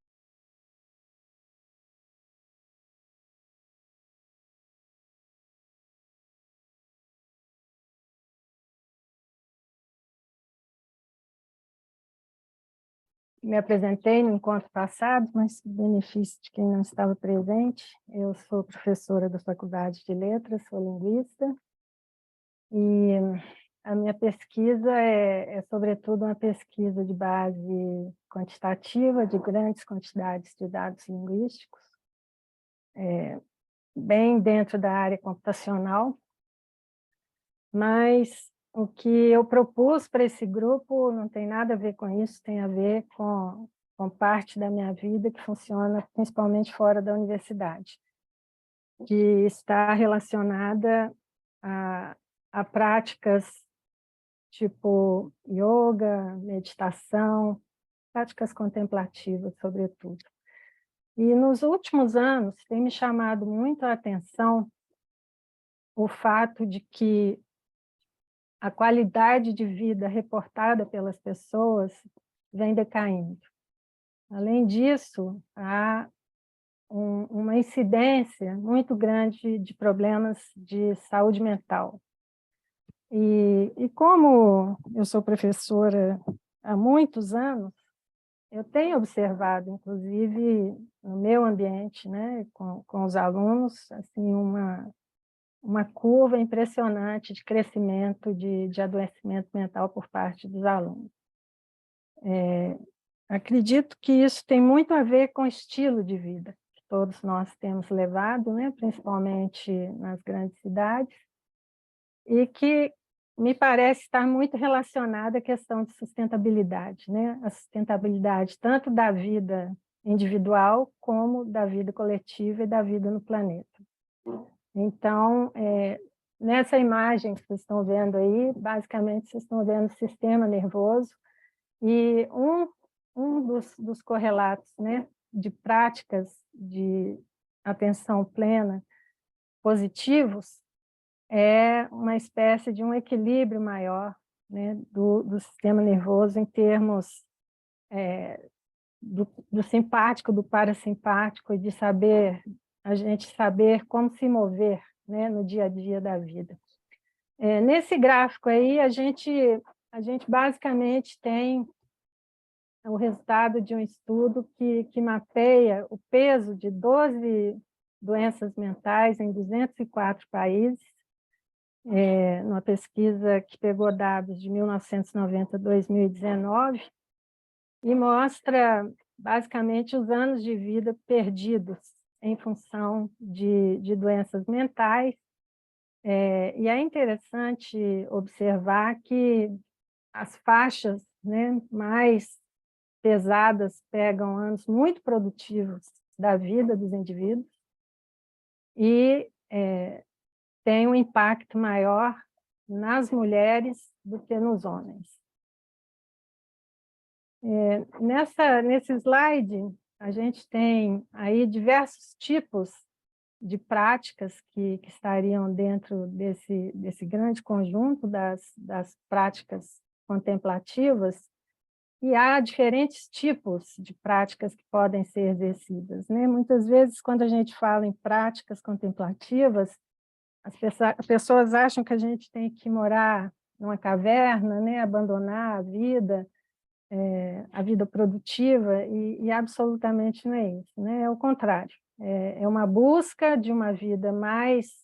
Me apresentei no encontro passado, mas benefício de quem não estava presente. Eu sou professora da Faculdade de Letras, sou linguista, e a minha pesquisa é sobretudo uma pesquisa de base quantitativa, de grandes quantidades de dados linguísticos, bem dentro da área computacional, mas o que eu propus para esse grupo não tem nada a ver com isso, tem a ver com parte da minha vida que funciona principalmente fora da universidade, que está relacionada a práticas tipo yoga, meditação, práticas contemplativas, sobretudo. E nos últimos anos tem me chamado muito a atenção o fato de que a qualidade de vida reportada pelas pessoas vem decaindo. Além disso, há uma incidência muito grande de problemas de saúde mental. E como eu sou professora há muitos anos, eu tenho observado, inclusive no meu ambiente, né, com os alunos, assim, uma curva impressionante de crescimento de adoecimento mental por parte dos alunos. Acredito que isso tem muito a ver com o estilo de vida que todos nós temos levado, né, principalmente nas grandes cidades, e que me parece estar muito relacionada à questão de sustentabilidade, né? A sustentabilidade tanto da vida individual como da vida coletiva e da vida no planeta. Então, nessa imagem que vocês estão vendo aí, basicamente vocês estão vendo o sistema nervoso, e um dos correlatos, né, de práticas de atenção plena positivos é uma espécie de um equilíbrio maior, né, do sistema nervoso em termos do simpático, do parasimpático, e de a gente saber como se mover, né, no dia a dia da vida. Nesse gráfico aí, a gente basicamente tem o resultado de um estudo que mapeia o peso de 12 doenças mentais em 204 países, numa pesquisa que pegou dados de 1990 a 2019, e mostra, basicamente, os anos de vida perdidos em função de doenças mentais. E é interessante observar que as faixas, né, mais pesadas pegam anos muito produtivos da vida dos indivíduos e tem um impacto maior nas mulheres do que nos homens. Nesse slide, a gente tem aí diversos tipos de práticas que estariam dentro desse grande conjunto das práticas contemplativas, e há diferentes tipos de práticas que podem ser exercidas, né? Muitas vezes, quando a gente fala em práticas contemplativas, as pessoas acham que a gente tem que morar numa caverna, né? Abandonar a vida produtiva, e absolutamente não é isso, né? É o contrário. É uma busca de uma vida mais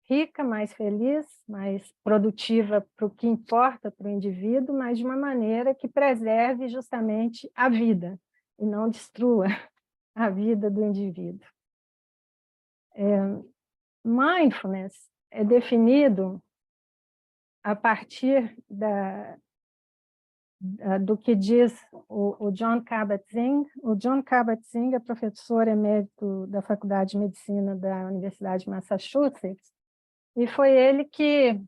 rica, mais feliz, mais produtiva para o que importa para o indivíduo, mas de uma maneira que preserve justamente a vida e não destrua a vida do indivíduo. Mindfulness é definido a partir do que diz o Jon Kabat-Zinn. O Jon Kabat-Zinn é professor emérito da Faculdade de Medicina da Universidade de Massachusetts, e foi ele que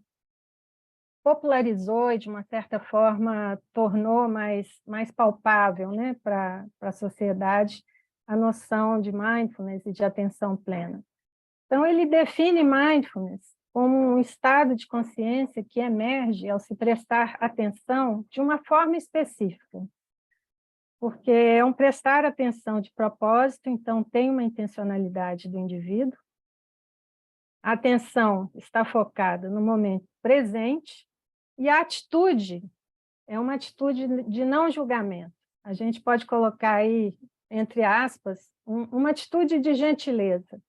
popularizou e, de uma certa forma, tornou mais palpável, né, para a sociedade a noção de mindfulness e de atenção plena. Então, ele define mindfulness como um estado de consciência que emerge ao se prestar atenção de uma forma específica, porque é um prestar atenção de propósito, então tem uma intencionalidade do indivíduo. A atenção está focada no momento presente, e a atitude é uma atitude de não julgamento. A gente pode colocar aí, entre aspas, uma atitude de gentileza,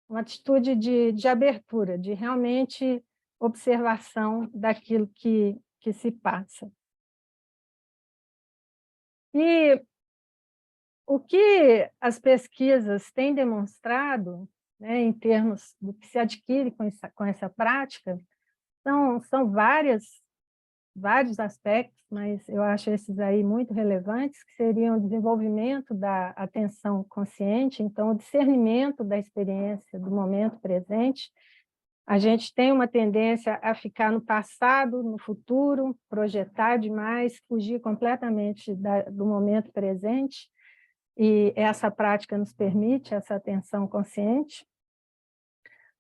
uma atitude de abertura, de realmente observação daquilo que se passa. E o que as pesquisas têm demonstrado, né, em termos do que se adquire com essa prática, são vários aspectos, mas eu acho esses aí muito relevantes, que seriam o desenvolvimento da atenção consciente, então o discernimento da experiência do momento presente. A gente tem uma tendência a ficar no passado, no futuro, projetar demais, fugir completamente do momento presente, e essa prática nos permite essa atenção consciente.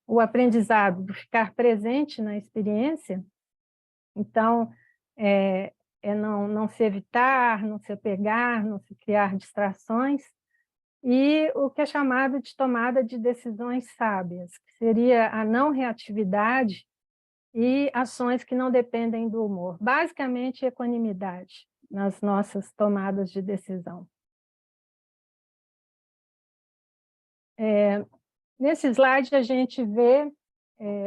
O aprendizado do ficar presente na experiência, então, não se evitar, não se apegar, não se criar distrações, e o que é chamado de tomada de decisões sábias, que seria a não reatividade e ações que não dependem do humor. Basicamente, equanimidade nas nossas tomadas de decisão. Nesse slide, a gente vê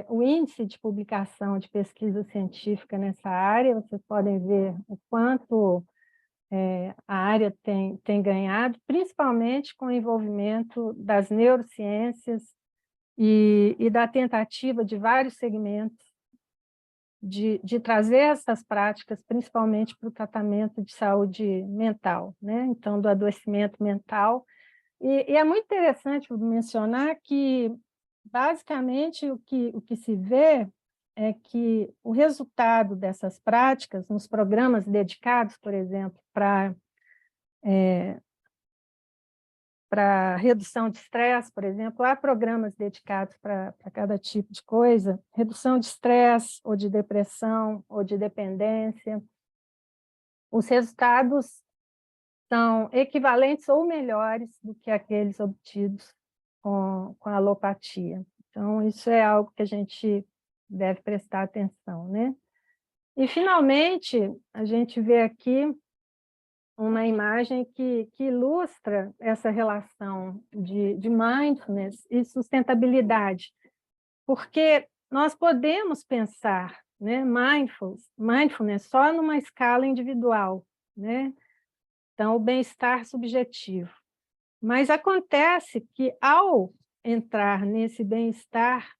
o índice de publicação de pesquisa científica nessa área. Vocês podem ver o quanto a área tem ganhado, principalmente com o envolvimento das neurociências e da tentativa de vários segmentos de trazer essas práticas, principalmente para o tratamento de saúde mental, né? Então, do adoecimento mental. E é muito interessante mencionar que, basicamente, o que se vê é que o resultado dessas práticas, nos programas dedicados, por exemplo, para redução de estresse, por exemplo, há programas dedicados para cada tipo de coisa, redução de estresse, ou de depressão, ou de dependência. Os resultados são equivalentes ou melhores do que aqueles obtidos com a alopatia. Então, isso é algo que a gente deve prestar atenção, né? E, finalmente, a gente vê aqui uma imagem que ilustra essa relação de mindfulness e sustentabilidade, porque nós podemos pensar, né, mindfulness só numa escala individual, né? Então, o bem-estar subjetivo. Mas acontece que, ao entrar nesse bem-estar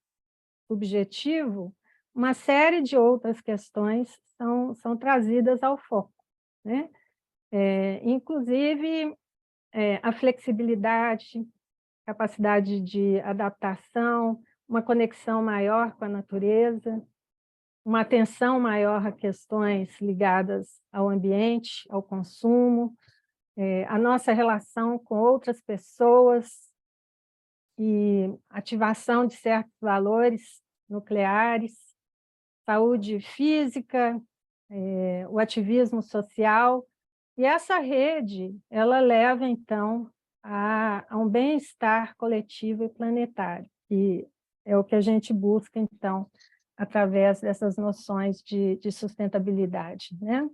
subjetivo, uma série de outras questões são trazidas ao foco, né? Inclusive, a flexibilidade, capacidade de adaptação, uma conexão maior com a natureza, uma atenção maior a questões ligadas ao ambiente, ao consumo, a nossa relação com outras pessoas e ativação de certos valores nucleares, saúde física, o ativismo social. E essa rede, ela leva, então, a um bem-estar coletivo e planetário, que é o que a gente busca, então, através dessas noções de sustentabilidade, né?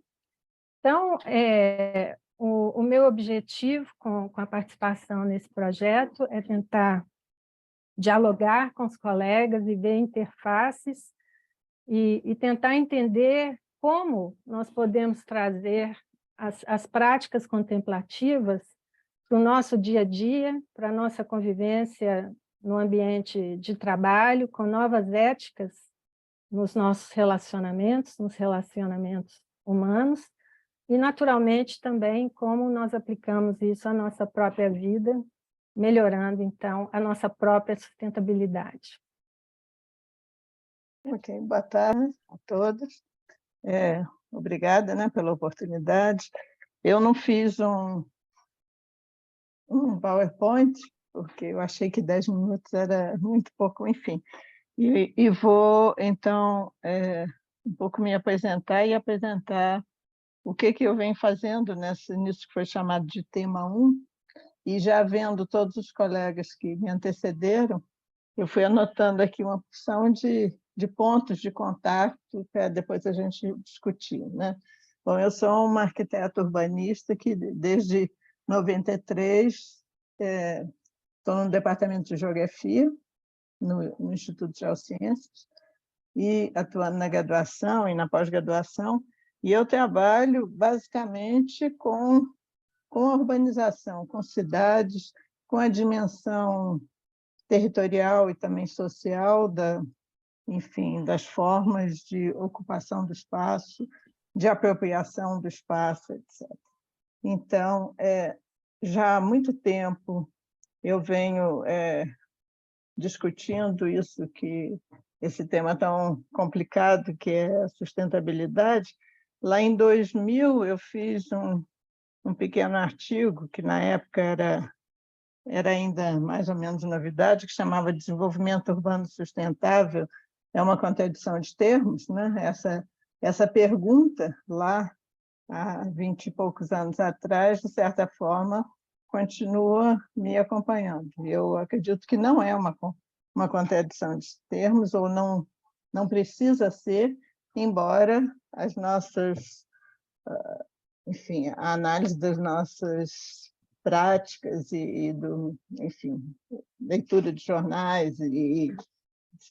Então, o meu objetivo com a participação nesse projeto é tentar dialogar com os colegas e ver interfaces e tentar entender como nós podemos trazer as práticas contemplativas para o nosso dia a dia, para a nossa convivência no ambiente de trabalho, com novas éticas nos nossos relacionamentos, nos relacionamentos humanos, e, naturalmente, também como nós aplicamos isso à nossa própria vida, melhorando, então, a nossa própria sustentabilidade. Ok, boa tarde a todos. Obrigada, né, pela oportunidade. Eu não fiz um PowerPoint, porque eu achei que 10 minutos era muito pouco, enfim. E vou, então, um pouco me apresentar e apresentar o que eu venho fazendo nisso que foi chamado de tema 1, e já vendo todos os colegas que me antecederam, eu fui anotando aqui uma porção de pontos de contato para depois a gente discutir, né? Bom, eu sou uma arquiteta urbanista que, desde 93, estou no departamento de geografia, no Instituto de Geociências, e atuando na graduação e na pós-graduação, e eu trabalho basicamente com a urbanização, com cidades, com a dimensão territorial e também social enfim, das formas de ocupação do espaço, de apropriação do espaço, etc. Então, já há muito tempo eu venho discutindo esse tema tão complicado que é a sustentabilidade. Lá em 2000, eu fiz um pequeno artigo, que na época era ainda mais ou menos novidade, que chamava Desenvolvimento Urbano Sustentável. É uma contradição de termos, né? Essa pergunta, lá há 20 e poucos anos atrás, de certa forma, continua me acompanhando. Eu acredito que não é uma contradição de termos, ou não precisa ser, embora as nossas, enfim, a análise das nossas práticas enfim, leitura de jornais e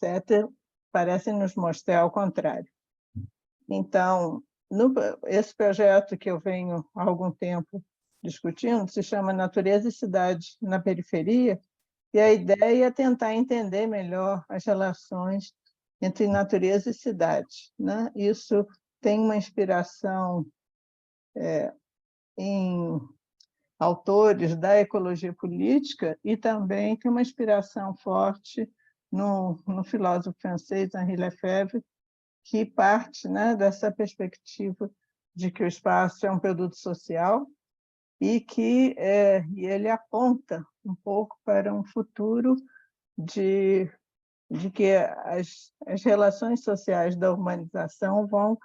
etc., parecem nos mostrar ao contrário. Então, esse projeto que eu venho há algum tempo discutindo se chama Natureza e Cidade na Periferia, e a ideia é tentar entender melhor as relações entre natureza e cidade, né? Isso tem uma inspiração em autores da ecologia política e também tem uma inspiração forte no filósofo francês Henri Lefebvre, que parte, né, dessa perspectiva de que o espaço é um produto social e que ele aponta um pouco para um futuro de que as relações sociais da urbanização vão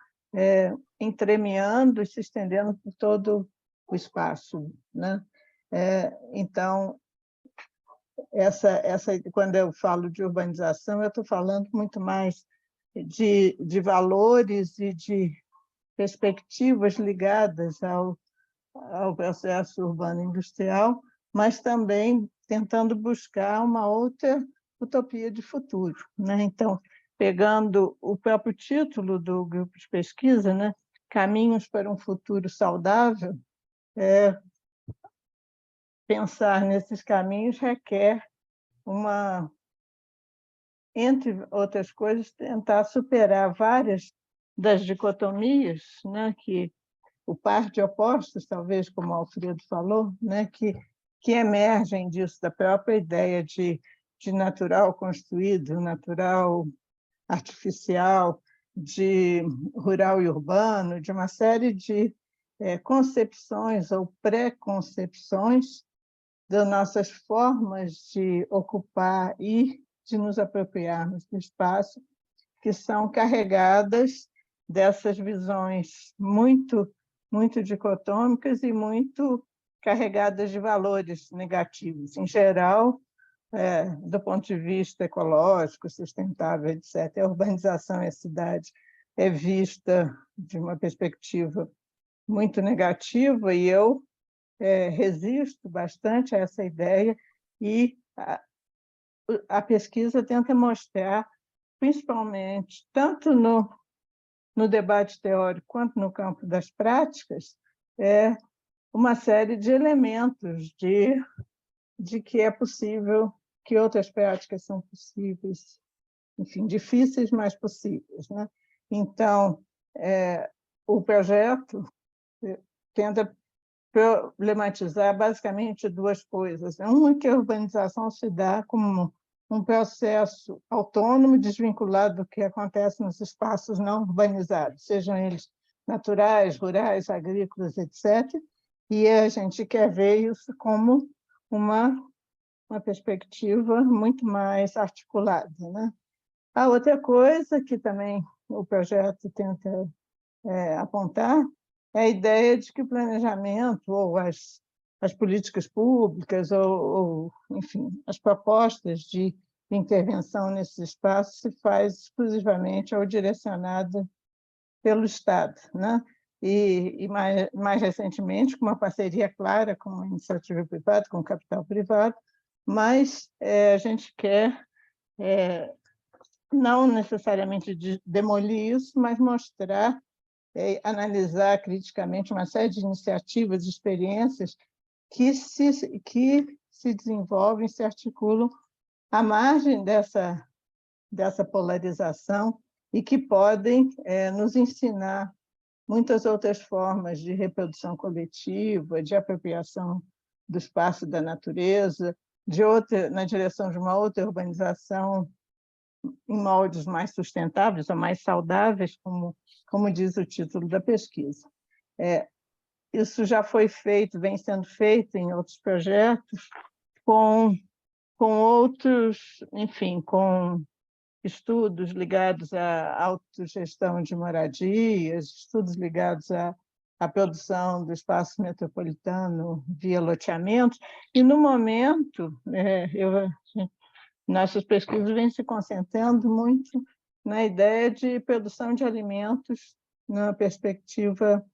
entremeando e se estendendo por todo o espaço, né? Então, quando eu falo de urbanização, eu estou falando muito mais de valores e de perspectivas ligadas ao processo urbano industrial, mas também tentando buscar uma outra utopia de futuro, né? Então, pegando o próprio título do grupo de pesquisa, né, Caminhos para um Futuro Saudável, pensar nesses caminhos requer entre outras coisas, tentar superar várias das dicotomias, né, que o par de opostos, talvez, como o Alfredo falou, né, que emergem disso, da própria ideia de natural construído, natural artificial, de rural e urbano, de uma série de concepções ou pré-concepções das nossas formas de ocupar e de nos apropriarmos do espaço, que são carregadas dessas visões muito dicotômicas e muito carregadas de valores negativos. Em geral, do ponto de vista ecológico, sustentável, etc., a urbanização e a cidade é vista de uma perspectiva muito negativa, e eu resisto bastante a essa ideia, e a pesquisa tenta mostrar, principalmente, tanto no debate teórico quanto no campo das práticas, uma série de elementos de que é possível, que outras práticas são possíveis, enfim, difíceis, mas possíveis, né? Então, o projeto tenta problematizar basicamente duas coisas. Uma é que a urbanização se dá como um processo autônomo, desvinculado do que acontece nos espaços não urbanizados, sejam eles naturais, rurais, agrícolas, etc. E a gente quer ver isso como uma perspectiva muito mais articulada, né? A outra coisa que também o projeto tenta apontar é a ideia de que o planejamento ou as políticas públicas ou, enfim, as propostas de intervenção nesses espaços se faz exclusivamente ou direcionada pelo Estado, né? E mais recentemente, com uma parceria clara com a iniciativa privada, com o capital privado, mas a gente quer não necessariamente demolir isso, mas mostrar, analisar criticamente uma série de iniciativas, de experiências que se desenvolvem, se articulam à margem dessa polarização e que podem nos ensinar muitas outras formas de reprodução coletiva, de apropriação do espaço da natureza, na direção de uma outra urbanização em moldes mais sustentáveis ou mais saudáveis, como diz o título da pesquisa. Isso já foi feito, vem sendo feito em outros projetos, com outros, enfim, com estudos ligados à autogestão de moradias, estudos ligados à produção do espaço metropolitano via loteamento, e, no momento, nossas pesquisas vêm se concentrando muito na ideia de produção de alimentos numa perspectiva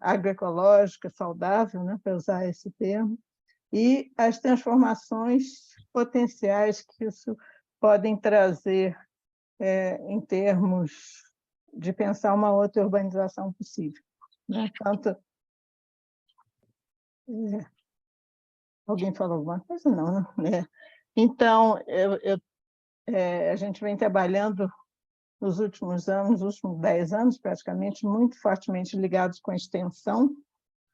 agroecológica, saudável, né, para usar esse termo, e as transformações potenciais que isso podem trazer em termos de pensar uma outra urbanização possível, né? Tanto alguém falou alguma coisa? Não, né? Então, a gente vem trabalhando nos últimos anos, nos últimos 10 anos, praticamente, muito fortemente ligados com a extensão.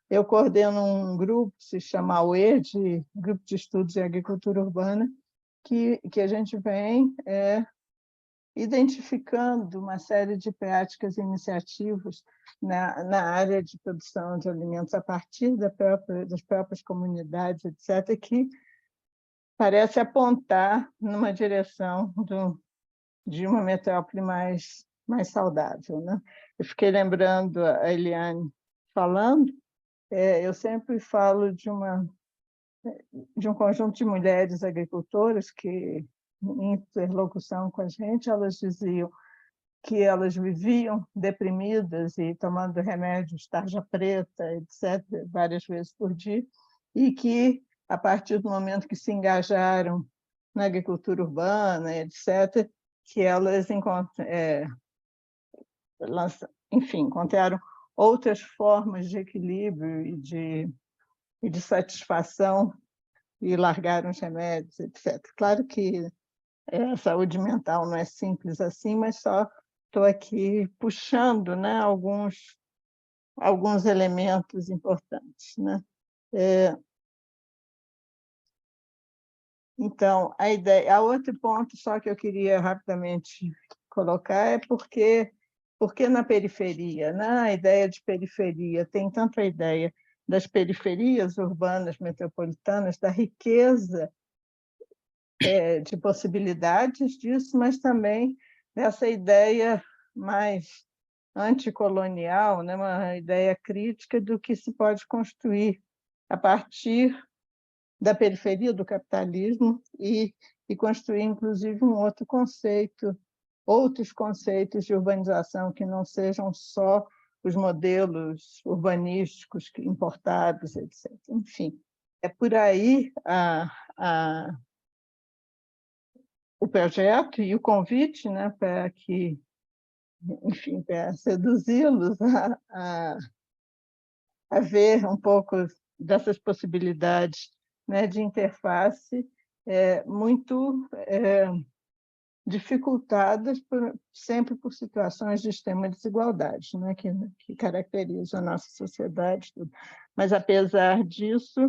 Eu coordeno um grupo, se chama AUE, Grupo de Estudos em Agricultura Urbana, que a gente vem identificando uma série de práticas e iniciativas na área de produção de alimentos a partir das próprias comunidades, etc., que parece apontar numa direção de uma metrópole mais saudável, né? Eu fiquei lembrando a Eliane falando, eu sempre falo de um conjunto de mulheres agricultoras que, em interlocução com a gente, elas diziam que elas viviam deprimidas e tomando remédios tarja preta, etc., várias vezes por dia, e que, a partir do momento que se engajaram na agricultura urbana, etc., que elas encontraram outras formas de equilíbrio e de satisfação e largaram os remédios, etc. Claro que a saúde mental não é simples assim, mas só estou aqui puxando, né, alguns elementos importantes, né? Então, a outro ponto só que eu queria rapidamente colocar é porque na periferia, né? A ideia de periferia tem tanto a ideia das periferias urbanas metropolitanas, da riqueza de possibilidades disso, mas também dessa ideia mais anticolonial, né? Uma ideia crítica do que se pode construir a partir da periferia do capitalismo e construir, inclusive, outros conceitos de urbanização que não sejam só os modelos urbanísticos importados, etc. Enfim, é por aí o projeto e o convite, né, para seduzi-los a ver um pouco dessas possibilidades, né, de interface muito dificultadas sempre por situações de extrema desigualdade, né, que caracterizam a nossa sociedade. Mas, apesar disso,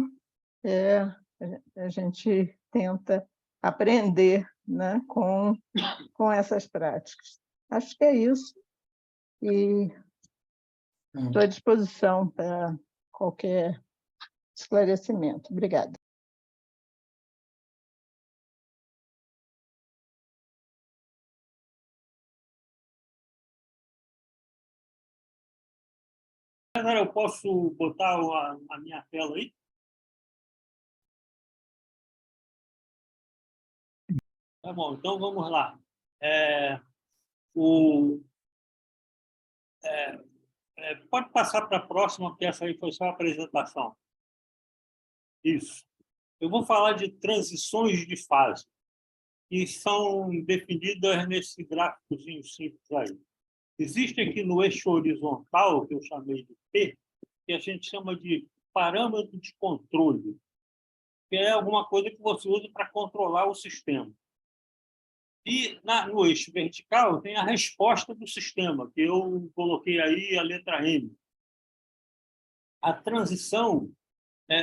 a gente tenta aprender, né, com essas práticas. Acho que é isso, e estou à disposição para qualquer esclarecimento. Obrigada. Agora eu posso botar a minha tela aí? Tá bom, então vamos lá. Pode passar para a próxima, porque essa aí foi só a apresentação. Isso. Eu vou falar de transições de fase, que são definidas nesse gráficozinho simples aí. Existe aqui no eixo horizontal, que eu chamei de P, que a gente chama de parâmetro de controle, que é alguma coisa que você usa para controlar o sistema. E no eixo vertical tem a resposta do sistema, que eu coloquei aí a letra M. A transição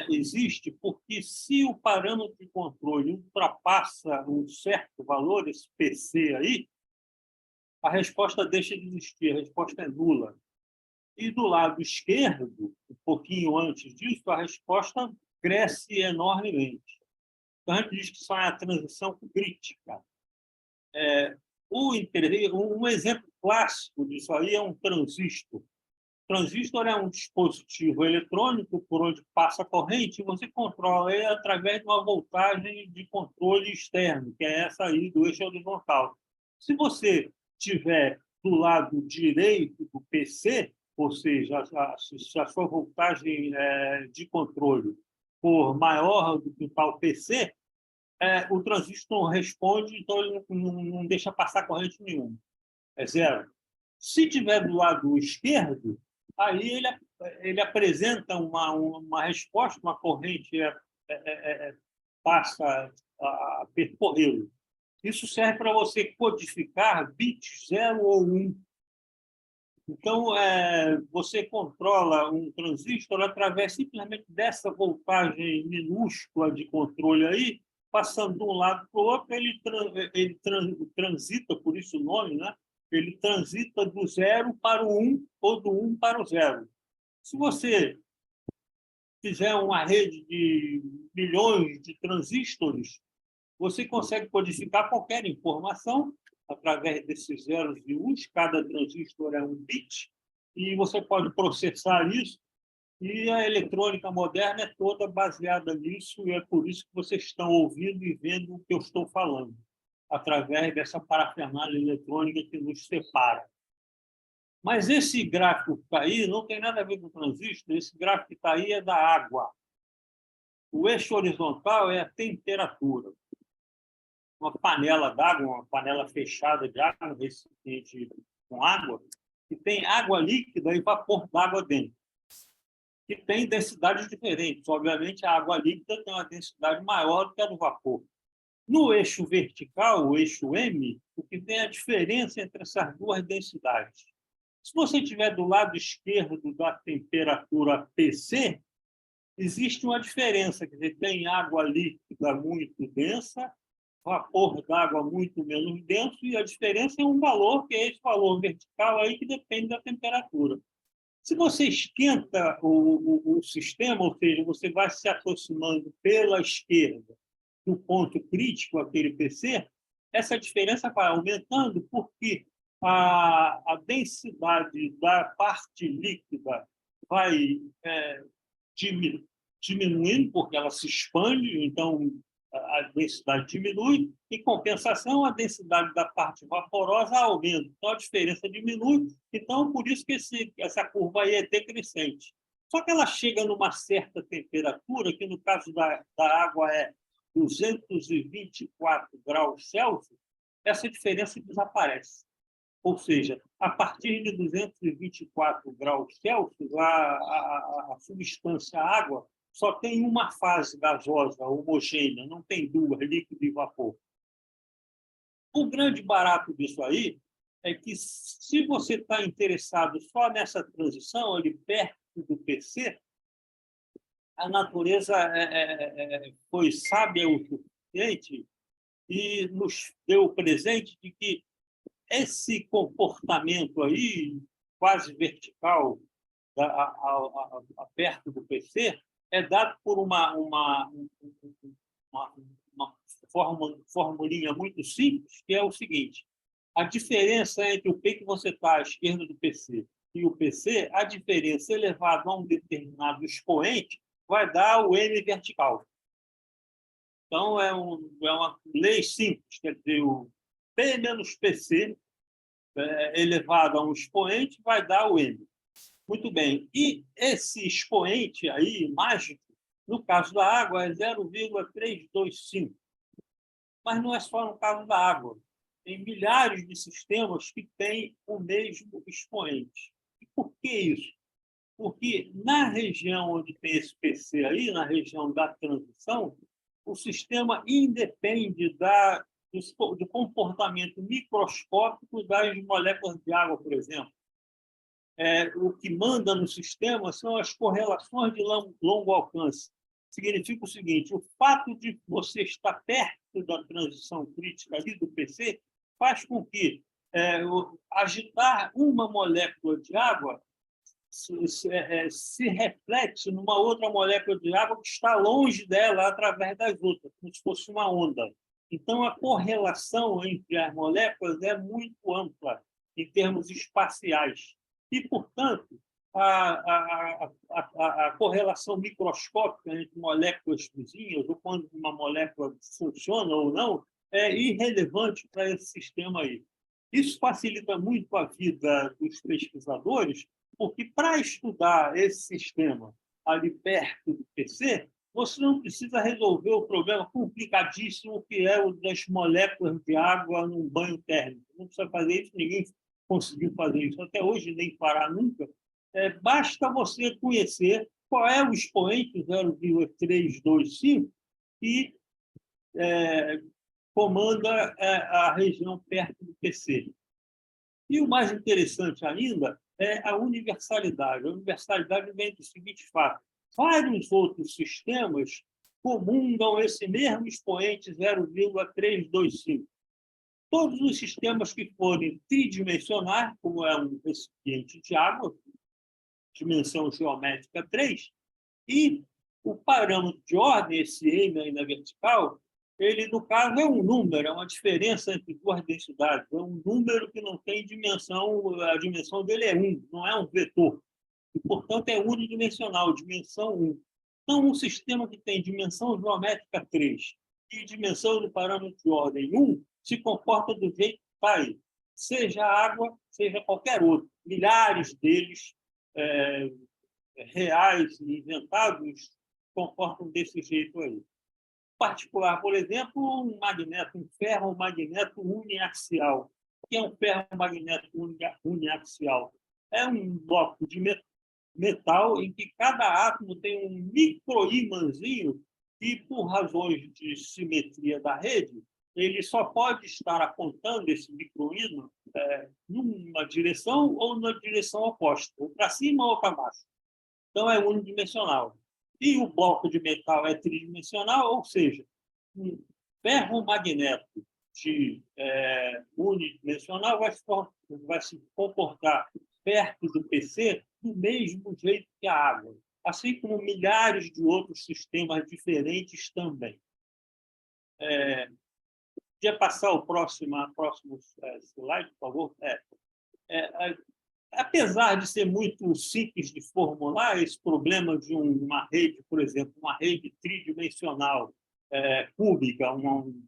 existe porque, se o parâmetro de controle ultrapassa um certo valor, esse PC aí, a resposta deixa de existir, a resposta é nula. E do lado esquerdo, um pouquinho antes disso, a resposta cresce enormemente. Então, a gente diz que isso é a transição crítica. Um exemplo clássico disso aí é um transistor. O transistor é um dispositivo eletrônico por onde passa a corrente e você controla ele através de uma voltagem de controle externo, que é essa aí do eixo horizontal. Se você tiver do lado direito do PC, ou seja, se a sua voltagem de controle for maior do que o tal PC, o transistor não responde, então ele não deixa passar corrente nenhuma. É zero. Se tiver do lado esquerdo, aí ele apresenta uma resposta, uma corrente passa a percorrê-lo. Isso serve para você codificar bits 0 ou 1. Então, você controla um transistor através simplesmente dessa voltagem minúscula de controle aí, passando de um lado para o outro, ele transita, por isso o nome, né? Ele transita do 0 para o 1 ou do 1 para o 0. Se você fizer uma rede de milhões de transistores, você consegue codificar qualquer informação através desses zeros e uns. Cada transistor é um bit, e você pode processar isso, e a eletrônica moderna é toda baseada nisso, e é por isso que vocês estão ouvindo e vendo o que eu estou falando, através dessa parafernália eletrônica que nos separa. Mas esse gráfico que está aí não tem nada a ver com o transistor, esse gráfico que está aí é da água. O eixo horizontal é a temperatura. Uma panela d'água, uma panela fechada de água, um recipiente com água, que tem água líquida e vapor d'água dentro, que tem densidades diferentes. Obviamente, a água líquida tem uma densidade maior do que a do vapor. No eixo vertical, o eixo M, o que tem a diferença entre essas duas densidades. Se você estiver do lado esquerdo da temperatura PC, existe uma diferença, quer dizer, tem água líquida muito densa, vapor d'água muito menos denso, e a diferença é um valor, que é esse valor vertical aí, que depende da temperatura. Se você esquenta o sistema, ou seja, você vai se aproximando pela esquerda do ponto crítico, aquele PC, essa diferença vai aumentando porque a densidade da parte líquida vai diminuindo, porque ela se expande, então a densidade diminui, em compensação, a densidade da parte vaporosa aumenta. Então, a diferença diminui. Então, por isso que essa curva aí é decrescente. Só que ela chega numa certa temperatura, que no caso da água é 224 graus Celsius, essa diferença desaparece. Ou seja, a partir de 224 graus Celsius, a substância água só tem uma fase gasosa, homogênea, não tem duas, líquido e vapor. O grande barato disso aí é que, se você está interessado só nessa transição, ali perto do PC, a natureza foi sábia o suficiente e nos deu o presente de que esse comportamento aí, quase vertical, perto do PC, é dado por uma formulinha muito simples, que é o seguinte: a diferença entre o P que você está à esquerda do PC e o PC, a diferença elevada a um determinado expoente vai dar o M vertical. Então, é uma lei simples, quer dizer, o P menos PC elevado a um expoente vai dar o M. Muito bem. E esse expoente aí, mágico, no caso da água, é 0,325. Mas não é só no caso da água. Tem milhares de sistemas que têm o mesmo expoente. E por que isso? Porque na região onde tem esse PC aí, na região da transição, o sistema independe do comportamento microscópico das moléculas de água, por exemplo. O que manda no sistema são as correlações de longo alcance. Significa o seguinte: o fato de você estar perto da transição crítica ali do PC faz com que agitar uma molécula de água se reflete numa outra molécula de água que está longe dela através das outras, como se fosse uma onda. Então, a correlação entre as moléculas é muito ampla em termos espaciais. E, portanto, a correlação microscópica entre moléculas vizinhas, ou quando uma molécula funciona ou não, é irrelevante para esse sistema aí. Isso facilita muito a vida dos pesquisadores, porque, para estudar esse sistema ali perto do PC, você não precisa resolver o problema complicadíssimo que é o das moléculas de água num banho térmico. Não precisa fazer isso, ninguém conseguiu fazer isso até hoje, nem fará nunca. Basta você conhecer qual é o expoente 0,325 que comanda a região perto do PC. E o mais interessante ainda é a universalidade. A universalidade vem do seguinte fato: vários outros sistemas comungam esse mesmo expoente 0,325. Todos os sistemas que forem tridimensionais, como é um recipiente de água, dimensão geométrica 3, e o parâmetro de ordem, esse M aí na vertical, ele, no caso, é um número, é uma diferença entre duas densidades, é um número que não tem dimensão, a dimensão dele é 1, não é um vetor, e, portanto, é unidimensional, dimensão 1. Então, um sistema que tem dimensão geométrica 3 e dimensão do parâmetro de ordem 1 se comporta do jeito que está aí, seja água, seja qualquer outro. Milhares deles, reais e inventados, comportam desse jeito aí. Particular, por exemplo, um magneto, um ferromagneto uniaxial. O que é um ferromagneto uniaxial? É um bloco de metal em que cada átomo tem um microímãzinho e, por razões de simetria da rede, ele só pode estar apontando esse microímã numa direção ou na direção oposta, ou para cima ou para baixo. Então, é unidimensional. E o bloco de metal é tridimensional, ou seja, um ferromagneto unidimensional vai se comportar perto do PC do mesmo jeito que a água, assim como milhares de outros sistemas diferentes também. Podia passar o próximo slide, por favor? Apesar de ser muito simples de formular, esse problema de uma rede, por exemplo, uma rede tridimensional cúbica, um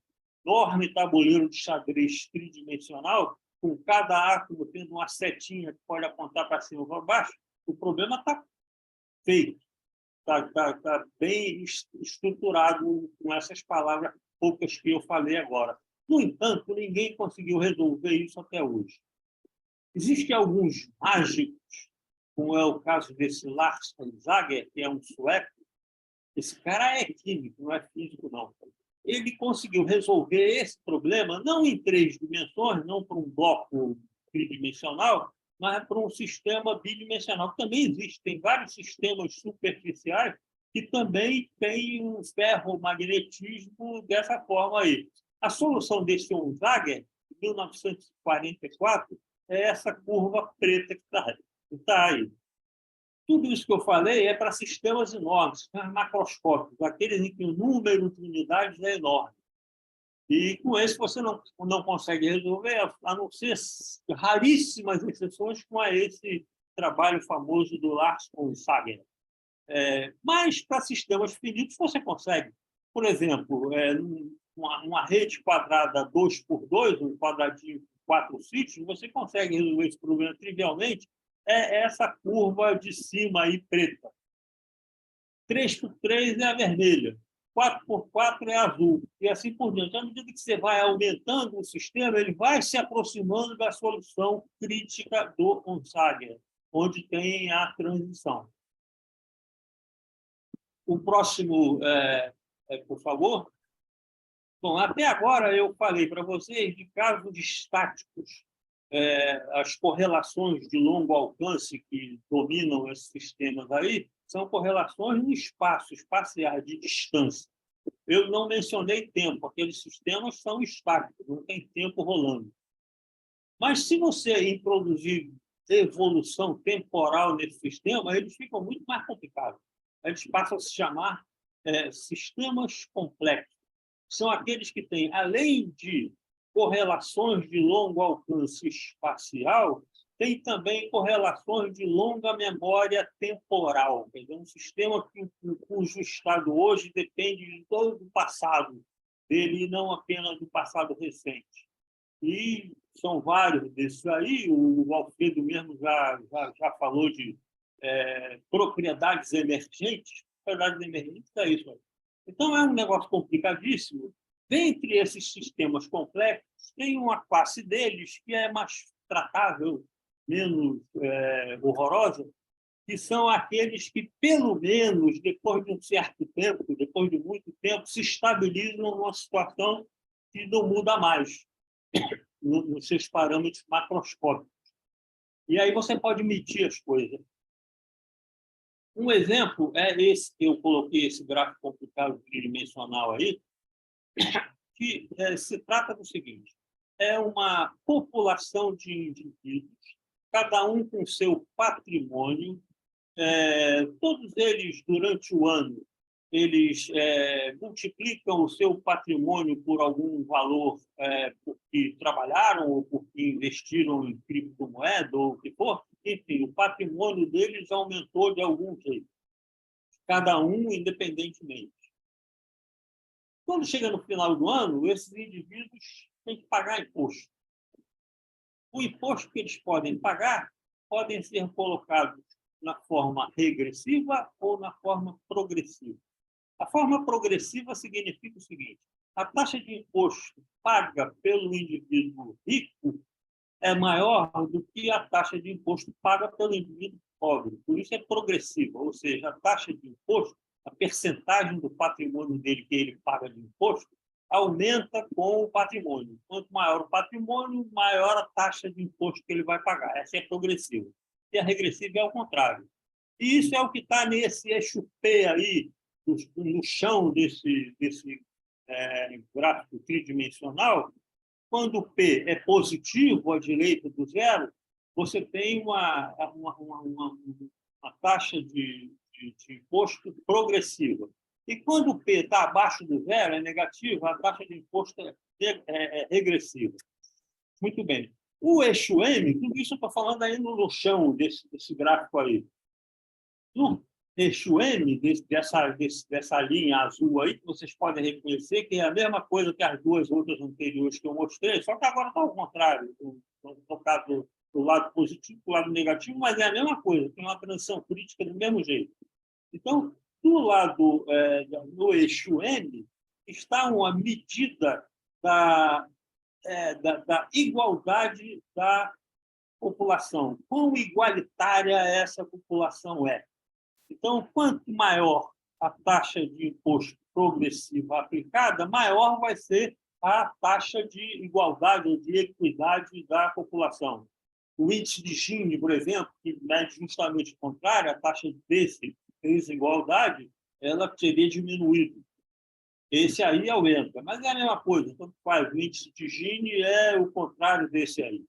enorme tabuleiro de xadrez tridimensional, com cada átomo tendo uma setinha que pode apontar para cima ou para baixo, o problema está feito, está bem estruturado com essas palavras poucas que eu falei agora. No entanto, ninguém conseguiu resolver isso até hoje. Existem alguns mágicos, como é o caso desse Lars Zager, que é um sueco. Esse cara é químico, não é físico, não. Ele conseguiu resolver esse problema não em 3 dimensões, não para um bloco tridimensional, mas para um sistema bidimensional, que também existe. Tem vários sistemas superficiais que também têm um ferromagnetismo dessa forma aí. A solução desse Zager, em 1944, é essa curva preta que está aí. Tudo isso que eu falei é para sistemas enormes, macroscópicos, aqueles em que o número de unidades é enorme. E com esse você não consegue resolver, a não ser raríssimas exceções, como é esse trabalho famoso do Lars von Zager. Mas para sistemas finitos você consegue. Por exemplo, uma rede quadrada 2x2, um quadradinho com 4 sítios, você consegue resolver esse problema trivialmente. Essa curva de cima aí preta. 3x3 é a vermelha, 4x4 é a azul, e assim por diante. À medida que você vai aumentando o sistema, ele vai se aproximando da solução crítica do Zager, onde tem a transição. O próximo, por favor. Bom, até agora eu falei para vocês de casos estáticos, as correlações de longo alcance que dominam esses sistemas aí são correlações no espaço, espaciais, de distância. Eu não mencionei tempo, aqueles sistemas são estáticos, não tem tempo rolando. Mas se você introduzir evolução temporal nesse sistema, eles ficam muito mais complicados. Eles passam a se chamar sistemas complexos. São aqueles que têm, além de correlações de longo alcance espacial, tem também correlações de longa memória temporal. Quer dizer, um sistema cujo estado hoje depende de todo o passado dele, e não apenas do passado recente. E são vários desses aí. O Alfredo mesmo já falou de propriedades emergentes. sociedade de emergência é isso aí. Então, é um negócio complicadíssimo. Dentre esses sistemas complexos, tem uma classe deles que é mais tratável, menos horrorosa, que são aqueles que, pelo menos, depois de um certo tempo, depois de muito tempo, se estabilizam numa situação que não muda mais nos seus parâmetros macroscópicos. E aí você pode medir as coisas. Um exemplo é esse, que eu coloquei esse gráfico complicado tridimensional aí, que se trata do seguinte: é uma população de indivíduos, cada um com seu patrimônio, todos eles, durante o ano, eles multiplicam o seu patrimônio por algum valor porque trabalharam ou porque investiram em criptomoeda ou o que for. Enfim, o patrimônio deles aumentou de algum jeito, cada um independentemente. Quando chega no final do ano, esses indivíduos têm que pagar imposto. O imposto que eles podem pagar podem ser colocados na forma regressiva ou na forma progressiva. A forma progressiva significa o seguinte: a taxa de imposto paga pelo indivíduo rico é maior do que a taxa de imposto paga pelo indivíduo pobre. Por isso é progressiva, ou seja, a taxa de imposto, a percentagem do patrimônio dele que ele paga de imposto, aumenta com o patrimônio. Quanto maior o patrimônio, maior a taxa de imposto que ele vai pagar. Essa é progressiva. E a regressiva é o contrário. E isso é o que está nesse eixo P aí, no chão desse gráfico tridimensional. Quando o P é positivo, à direita do zero, você tem uma taxa de imposto progressiva. E quando o P está abaixo do zero, é negativo, a taxa de imposto é regressiva. Muito bem. O eixo M, tudo isso eu estou falando aí no chão desse gráfico aí. No eixo M, dessa linha azul aí, que vocês podem reconhecer que é a mesma coisa que as duas outras anteriores que eu mostrei, só que agora está ao contrário, tocado do lado positivo para o lado negativo, mas é a mesma coisa, tem uma transição crítica do mesmo jeito. Então, do lado no eixo M, está uma medida da igualdade da população. Quão igualitária essa população é? Então, quanto maior a taxa de imposto progressivo aplicada, maior vai ser a taxa de igualdade ou de equidade da população. O índice de Gini, por exemplo, que mede justamente o contrário, a taxa de desigualdade, ela teria diminuído. Esse aí aumenta, mas é a mesma coisa. Tanto faz, o índice de Gini é o contrário desse aí.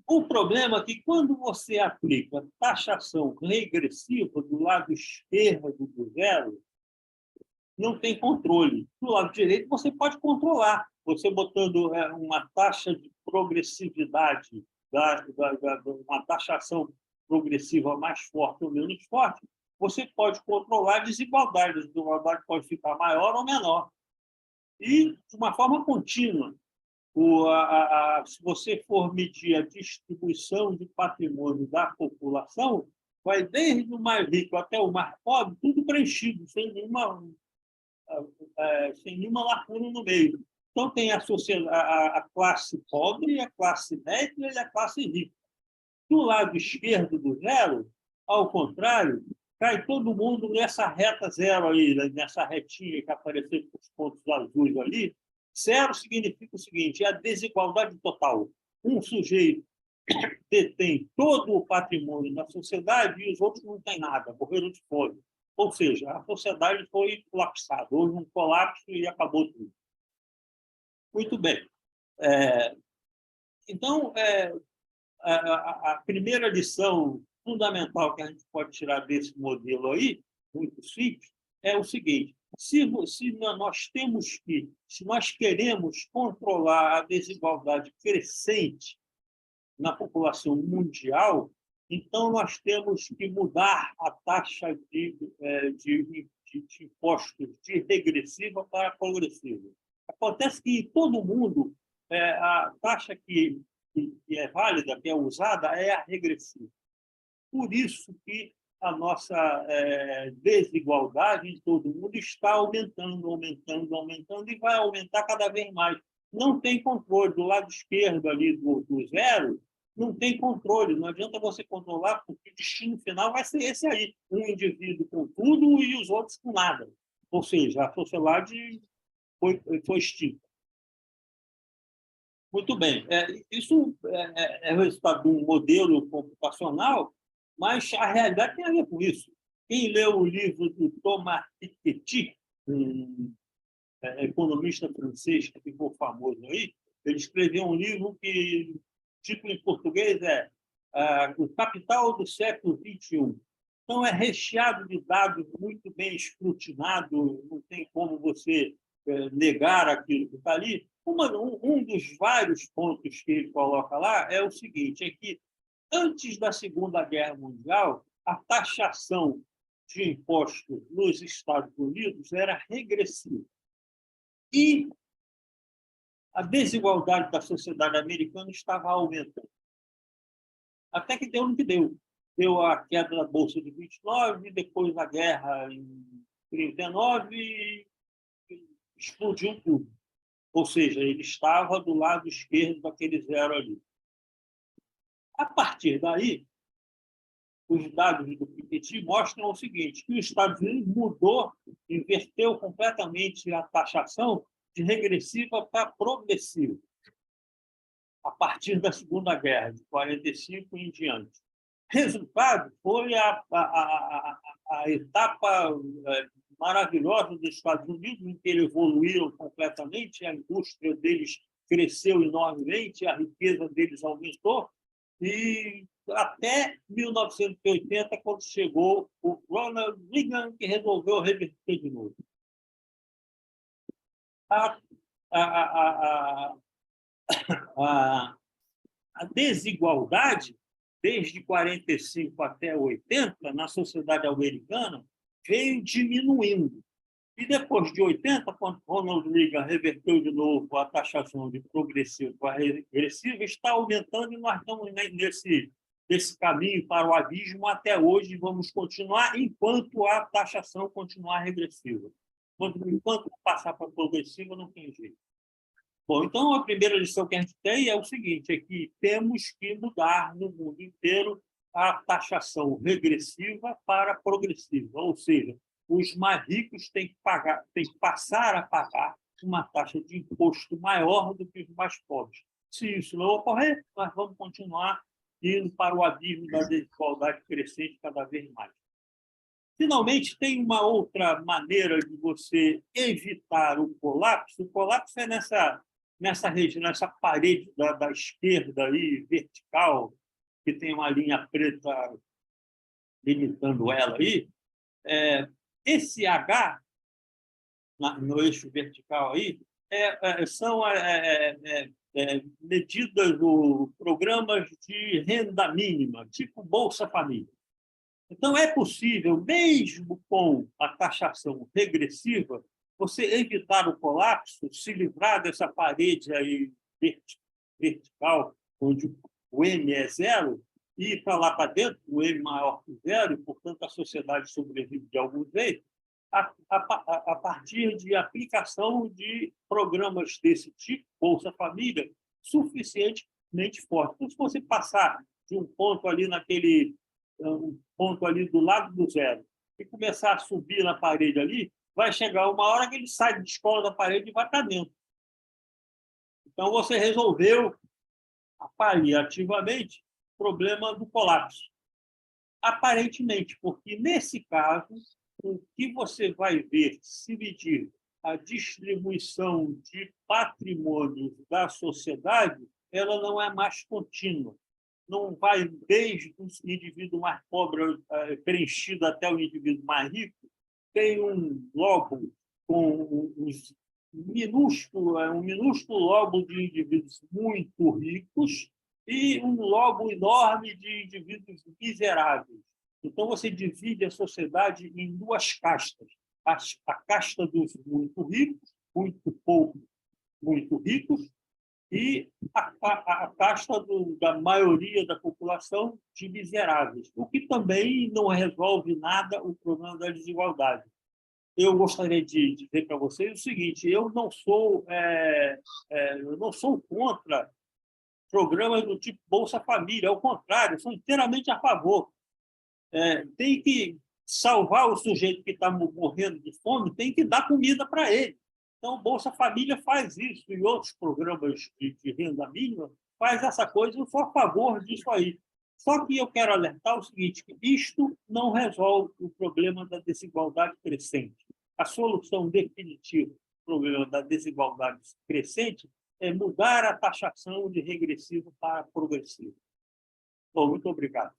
O problema é que, quando você aplica taxação regressiva do lado esquerdo do zero, não tem controle. Do lado direito, você pode controlar. Você botando uma taxa de progressividade, uma taxação progressiva mais forte ou menos forte, você pode controlar a desigualdade. A desigualdade pode ficar maior ou menor. E de uma forma contínua. Se você for medir a distribuição de patrimônio da população, vai desde o mais rico até o mais pobre, tudo preenchido, sem nenhuma lacuna no meio. Então, tem a classe pobre, a classe média e a classe rica. Do lado esquerdo do zero, ao contrário, cai todo mundo nessa reta zero aí, nessa retinha que apareceu com os pontos azuis ali. Zero significa o seguinte: é a desigualdade total. Um sujeito detém todo o patrimônio da sociedade e os outros não têm nada, morreram de fome. Ou seja, a sociedade foi colapsada. Houve um colapso e acabou tudo. Muito bem. Então, a primeira lição fundamental que a gente pode tirar desse modelo aí, muito simples, é o seguinte: se nós queremos controlar a desigualdade crescente na população mundial, então nós temos que mudar a taxa de impostos de regressiva para progressiva. Acontece que em todo mundo a taxa que é válida, que é usada, é a regressiva. Por isso que a nossa desigualdade em todo o mundo está aumentando, aumentando, aumentando, e vai aumentar cada vez mais. Não tem controle. Do lado esquerdo ali do zero, não tem controle. Não adianta você controlar, porque o destino final vai ser esse aí. Um indivíduo com tudo e os outros com nada. Ou seja, a sociedade foi extinta. Muito bem. Isso é resultado de um modelo computacional, mas a realidade tem a ver com isso. Quem leu o livro do Thomas Piketty, um economista francês que ficou famoso aí, ele escreveu um livro que, o título em português é O Capital do Século XXI. Então, é recheado de dados, muito bem escrutinado, não tem como você negar aquilo que está ali. Um dos vários pontos que ele coloca lá é o seguinte, é que antes da Segunda Guerra Mundial, a taxação de impostos nos Estados Unidos era regressiva. E a desigualdade da sociedade americana estava aumentando. Até que deu no que deu. Deu a queda da Bolsa de 29, depois a guerra em 39, e explodiu tudo. Ou seja, ele estava do lado esquerdo daquele zero ali. A partir daí, os dados do Piketty mostram o seguinte, que os Estados Unidos mudou, inverteu completamente a taxação de regressiva para progressiva, a partir da Segunda Guerra, de 45 em diante. Resultado foi a etapa maravilhosa dos Estados Unidos, em que eles evoluíram completamente, a indústria deles cresceu enormemente, a riqueza deles aumentou, e até 1980, quando chegou o Ronald Reagan, que resolveu reverter de novo. A desigualdade, desde 45 até 80, na sociedade americana, veio diminuindo. E depois de 80, quando Ronald Reagan reverteu de novo a taxação de progressiva para regressiva, está aumentando, e nós estamos nesse caminho para o abismo até hoje, e vamos continuar enquanto a taxação continuar regressiva. Enquanto passar para progressiva, não tem jeito. Bom, então, a primeira lição que a gente tem é o seguinte, é que temos que mudar no mundo inteiro a taxação regressiva para progressiva, ou seja, os mais ricos têm que passar a pagar uma taxa de imposto maior do que os mais pobres. Se isso não ocorrer, nós vamos continuar indo para o abismo da desigualdade crescente cada vez mais. Finalmente, tem uma outra maneira de você evitar o colapso. O colapso é nessa região, nessa parede da esquerda aí, vertical, que tem uma linha preta limitando ela aí. Esse H, no eixo vertical aí, são medidas ou programas de renda mínima, tipo Bolsa Família. Então, é possível, mesmo com a taxação regressiva, você evitar o colapso, se livrar dessa parede aí vertical, onde o M é zero, e ir para lá para dentro, o M maior que zero, e, portanto, a sociedade sobrevive de algum jeito, a partir de aplicação de programas desse tipo, Bolsa Família, suficientemente forte. Então, se você passar de um ponto ali do lado do zero e começar a subir na parede ali, vai chegar uma hora que ele sai de escola da parede e vai para dentro. Então, você resolveu paliativamente o problema do colapso. Aparentemente, porque, nesse caso, o que você vai ver se medir a distribuição de patrimônios da sociedade, ela não é mais contínua. Não vai desde o indivíduo mais pobre preenchido até o indivíduo mais rico. Tem um lobo com um minúsculo lobo de indivíduos muito ricos e um lobo enorme de indivíduos miseráveis. Então, você divide a sociedade em duas castas. A casta dos muito ricos, muito pouco, muito ricos, e a taxa da maioria da população de miseráveis, o que também não resolve nada o problema da desigualdade. Eu gostaria de dizer para vocês o seguinte: eu não sou contra programas do tipo Bolsa Família, ao contrário, sou inteiramente a favor. Tem que salvar o sujeito que está morrendo de fome, tem que dar comida para ele. Então, o Bolsa Família faz isso, e outros programas de renda mínima faz essa coisa, eu sou a favor disso aí. Só que eu quero alertar o seguinte, que isto não resolve o problema da desigualdade crescente. A solução definitiva do problema da desigualdade crescente é mudar a taxação de regressivo para progressivo. Bom, muito obrigado.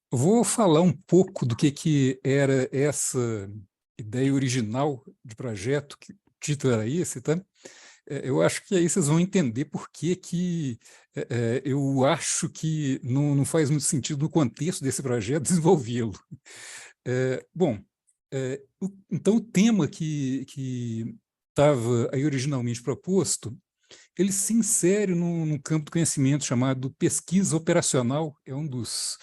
Vou falar um pouco do que era essa ideia original de projeto, que o título era esse, tá? Eu acho que aí vocês vão entender por que eu acho que não faz muito sentido no contexto desse projeto desenvolvê-lo. Então o tema que estava aí originalmente proposto, ele se insere num campo do conhecimento chamado pesquisa operacional, é um dos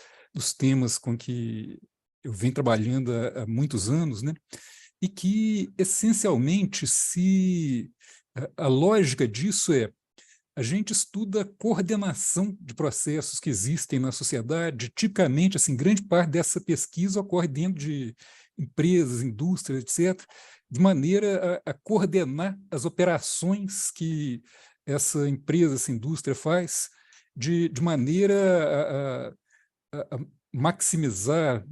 temas com que eu venho trabalhando há muitos anos, né? E que, essencialmente, a lógica disso a gente estuda a coordenação de processos que existem na sociedade. Tipicamente, assim, grande parte dessa pesquisa ocorre dentro de empresas, indústrias, etc., de maneira a coordenar as operações que essa empresa, essa indústria faz, de maneira a maximizar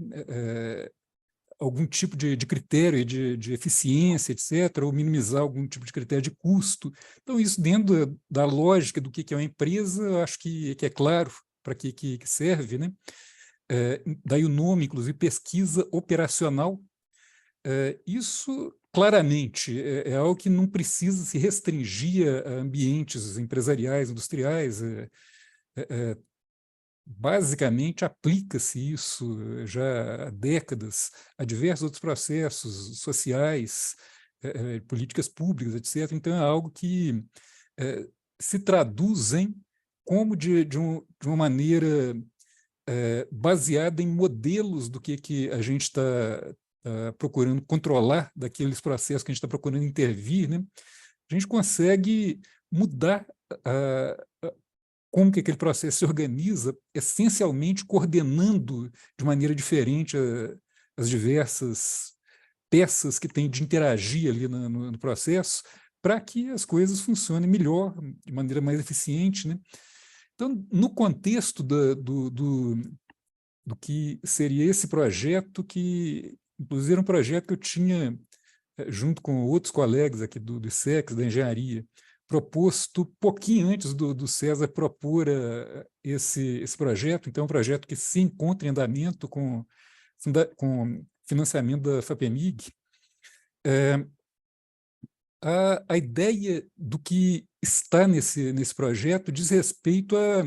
algum tipo de critério de eficiência, etc., ou minimizar algum tipo de critério de custo. Então, isso dentro da lógica do que é uma empresa, eu acho que é claro para que serve, né? Daí o nome, inclusive, pesquisa operacional. Isso, claramente, é algo que não precisa se restringir a ambientes empresariais, industriais. Basicamente, aplica-se isso já há décadas a diversos outros processos sociais, políticas públicas, etc. Então, é algo que se traduzem como de uma maneira baseada em modelos do que a gente está procurando controlar, daqueles processos que a gente está procurando intervir, né? A gente consegue mudar como que aquele processo se organiza, essencialmente coordenando de maneira diferente as diversas peças que têm de interagir ali no processo, para que as coisas funcionem melhor, de maneira mais eficiente, né? Então, no contexto do que seria esse projeto, que inclusive era um projeto que eu tinha, junto com outros colegas aqui do ISEX, da engenharia, proposto pouquinho antes do César propor esse projeto. Então, é um projeto que se encontra em andamento com financiamento da FAPEMIG. A ideia do que está nesse projeto diz respeito a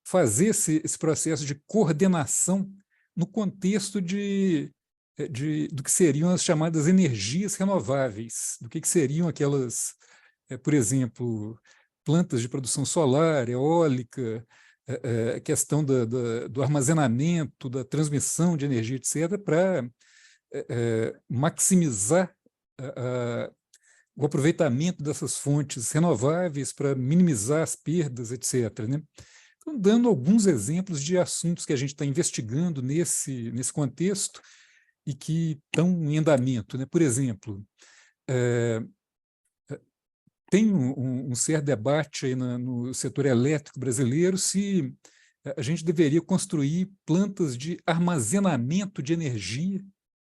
fazer esse processo de coordenação no contexto do que seriam as chamadas energias renováveis, do que seriam aquelas, por exemplo, plantas de produção solar, eólica, a questão do armazenamento, da transmissão de energia, etc., para maximizar o aproveitamento dessas fontes renováveis, para minimizar as perdas, etc., né? Então, dando alguns exemplos de assuntos que a gente está investigando nesse contexto e que estão em andamento, né? Por exemplo, tem um certo debate aí no setor elétrico brasileiro se a gente deveria construir plantas de armazenamento de energia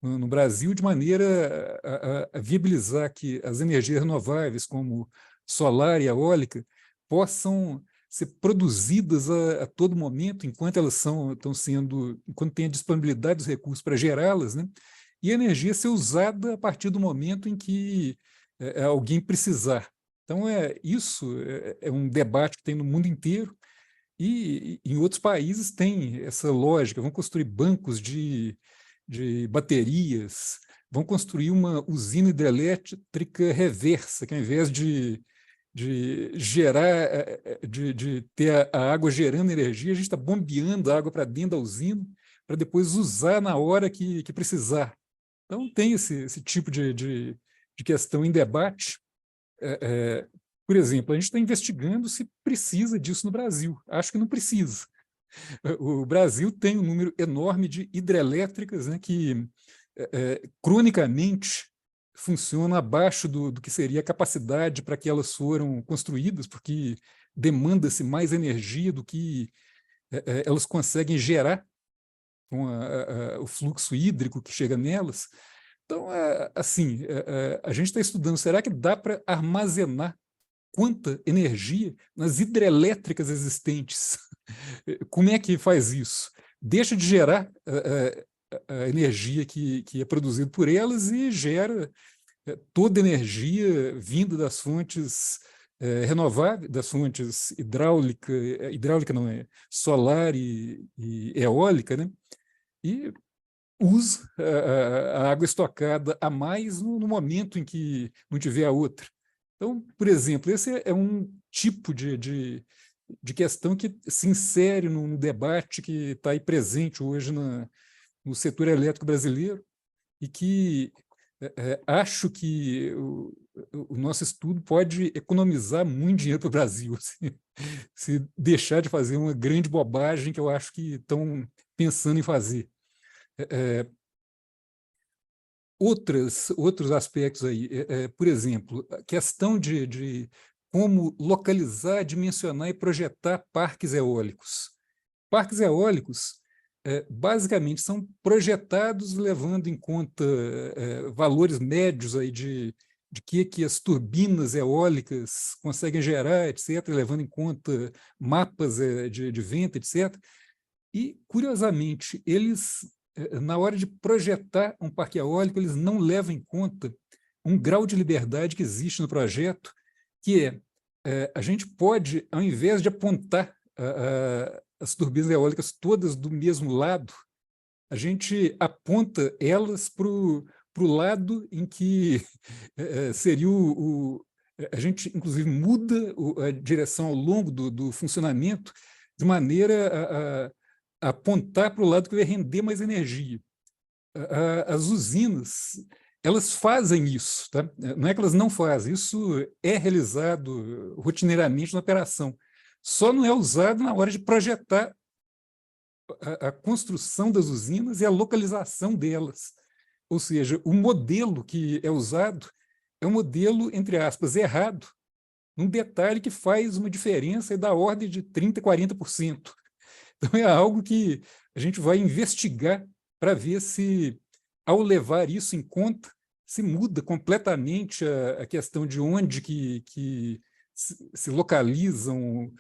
no Brasil, de maneira a viabilizar que as energias renováveis, como solar e eólica, possam ser produzidas a todo momento, enquanto elas enquanto tem a disponibilidade dos recursos para gerá-las, né? E a energia ser usada a partir do momento em que alguém precisar. Então, isso é um debate que tem no mundo inteiro, e em outros países tem essa lógica, vão construir bancos de baterias, vão construir uma usina hidrelétrica reversa, que ao invés de gerar, de ter a água gerando energia, a gente está bombeando a água para dentro da usina, para depois usar na hora que precisar. Então, tem esse tipo de questão em debate. Por exemplo, a gente está investigando se precisa disso no Brasil. Acho que não precisa. O Brasil tem um número enorme de hidrelétricas, né, que cronicamente funcionam abaixo do que seria a capacidade para que elas foram construídas, porque demanda-se mais energia do que elas conseguem gerar com o fluxo hídrico que chega nelas. Então, assim, a gente está estudando, será que dá para armazenar quanta energia nas hidrelétricas existentes? Como é que faz isso? Deixa de gerar a energia que é produzida por elas e gera toda a energia vinda das fontes renováveis, das fontes hidráulica não é, solar e eólica, né? E usa a água estocada a mais no momento em que não tiver a outra. Então, por exemplo, esse é um tipo de questão que se insere no debate que está aí presente hoje no setor elétrico brasileiro, e que acho que o nosso estudo pode economizar muito dinheiro para o Brasil, se deixar de fazer uma grande bobagem que eu acho que estão pensando em fazer. Outros aspectos aí, por exemplo, a questão de como localizar, dimensionar e projetar parques eólicos. Parques eólicos, basicamente, são projetados levando em conta valores médios aí de que as turbinas eólicas conseguem gerar, etc., levando em conta mapas de vento, etc. E, curiosamente, eles, na hora de projetar um parque eólico, eles não levam em conta um grau de liberdade que existe no projeto, que a gente pode, ao invés de apontar as turbinas eólicas todas do mesmo lado, a gente aponta elas para o lado em que seria a gente, inclusive, muda a direção ao longo do funcionamento de maneira a apontar para o lado que vai render mais energia. As usinas, elas fazem isso, tá? Não é que elas não fazem, isso é realizado rotineiramente na operação. Só não é usado na hora de projetar a construção das usinas e a localização delas. Ou seja, o modelo que é usado é um modelo, entre aspas, errado, num detalhe que faz uma diferença da ordem de 30%, 40%. Então, é algo que a gente vai investigar para ver se, ao levar isso em conta, se muda completamente a questão de onde que se localizam,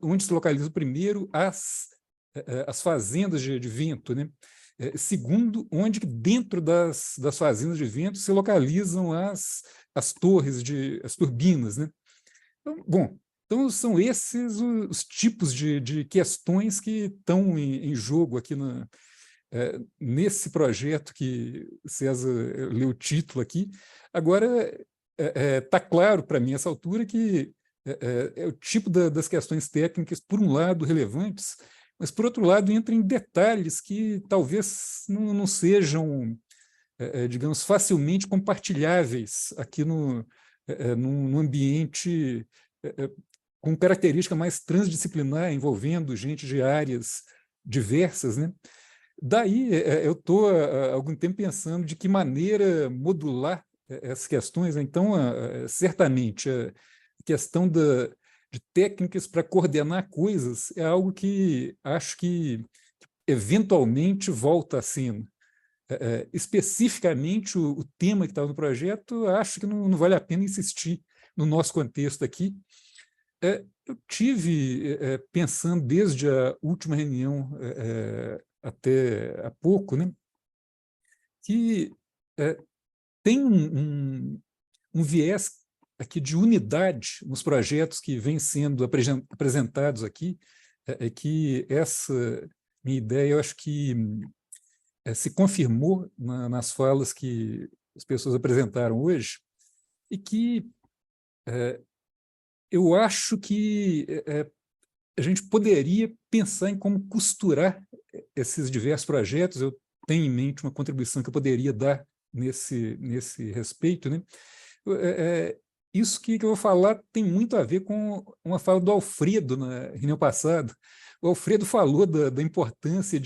onde se localizam primeiro as fazendas de vento, né? Segundo, onde dentro das fazendas de vento se localizam as torres, as turbinas, né? Então, bom, então são esses os tipos de questões que estão em jogo aqui nesse projeto que César leu o título aqui. Agora, está claro para mim, nessa altura, que é o tipo das questões técnicas, por um lado, relevantes, mas, por outro lado, entra em detalhes que talvez não sejam, digamos, facilmente compartilháveis aqui num ambiente com característica mais transdisciplinar, envolvendo gente de áreas diversas, né? Daí, eu estou há algum tempo pensando de que maneira modular essas questões. Então, certamente, a questão de técnicas para coordenar coisas é algo que acho que eventualmente volta à cena. Especificamente, o tema que estava no projeto, acho que não vale a pena insistir no nosso contexto aqui, eu tive, pensando desde a última reunião até há pouco, né, que tem um viés aqui de unidade nos projetos que vêm sendo apresentados aqui, que essa minha ideia, eu acho que se confirmou nas falas que as pessoas apresentaram hoje, e que eu acho que a gente poderia pensar em como costurar esses diversos projetos. Eu tenho em mente uma contribuição que eu poderia dar nesse respeito, né? Isso que eu vou falar tem muito a ver com uma fala do Alfredo na reunião passada. O Alfredo falou da importância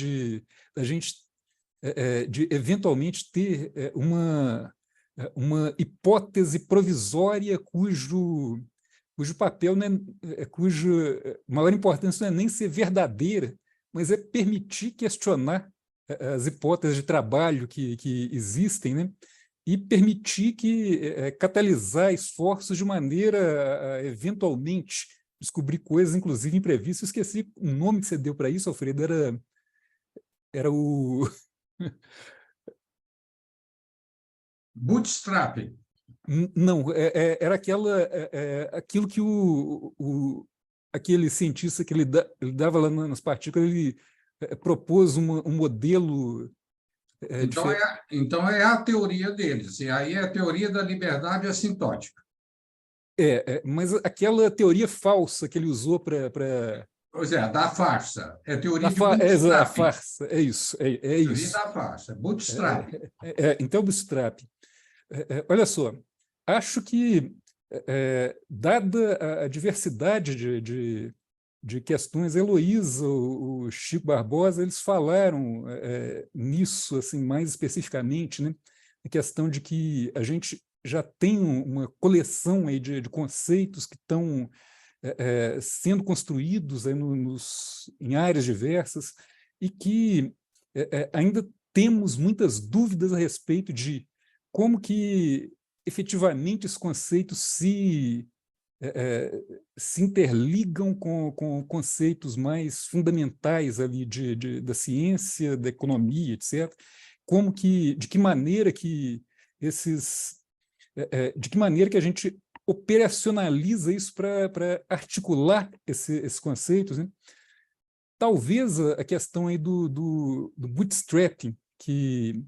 da gente de eventualmente ter uma hipótese provisória cujo papel, né, cuja maior importância não é nem ser verdadeira, mas é permitir questionar as hipóteses de trabalho que existem, né, e permitir catalisar esforços de maneira a eventualmente descobrir coisas, inclusive imprevistas. Esqueci o nome que você deu para isso, Alfredo, era o... Bootstrap. Não, era aquilo que aquele cientista que ele dava lá nas partículas, ele propôs um modelo Então é a teoria deles, e aí é a teoria da liberdade assintótica. Mas aquela teoria falsa que ele usou para... Pois é, da farsa. É teoria de bootstrap. A farsa, é isso. Teoria da farsa, bootstrap. Então, bootstrap. Olha só, acho que, dada a diversidade de questões, a Heloísa, o Chico Barbosa, eles falaram nisso assim, mais especificamente, né? A questão de que a gente já tem uma coleção aí de conceitos que estão sendo construídos aí em áreas diversas, e que ainda temos muitas dúvidas a respeito de como que efetivamente esses conceitos se interligam com conceitos mais fundamentais ali da ciência, da economia, etc. De que maneira que a gente operacionaliza isso para articular esses conceitos, né? Talvez a questão aí do bootstrapping, que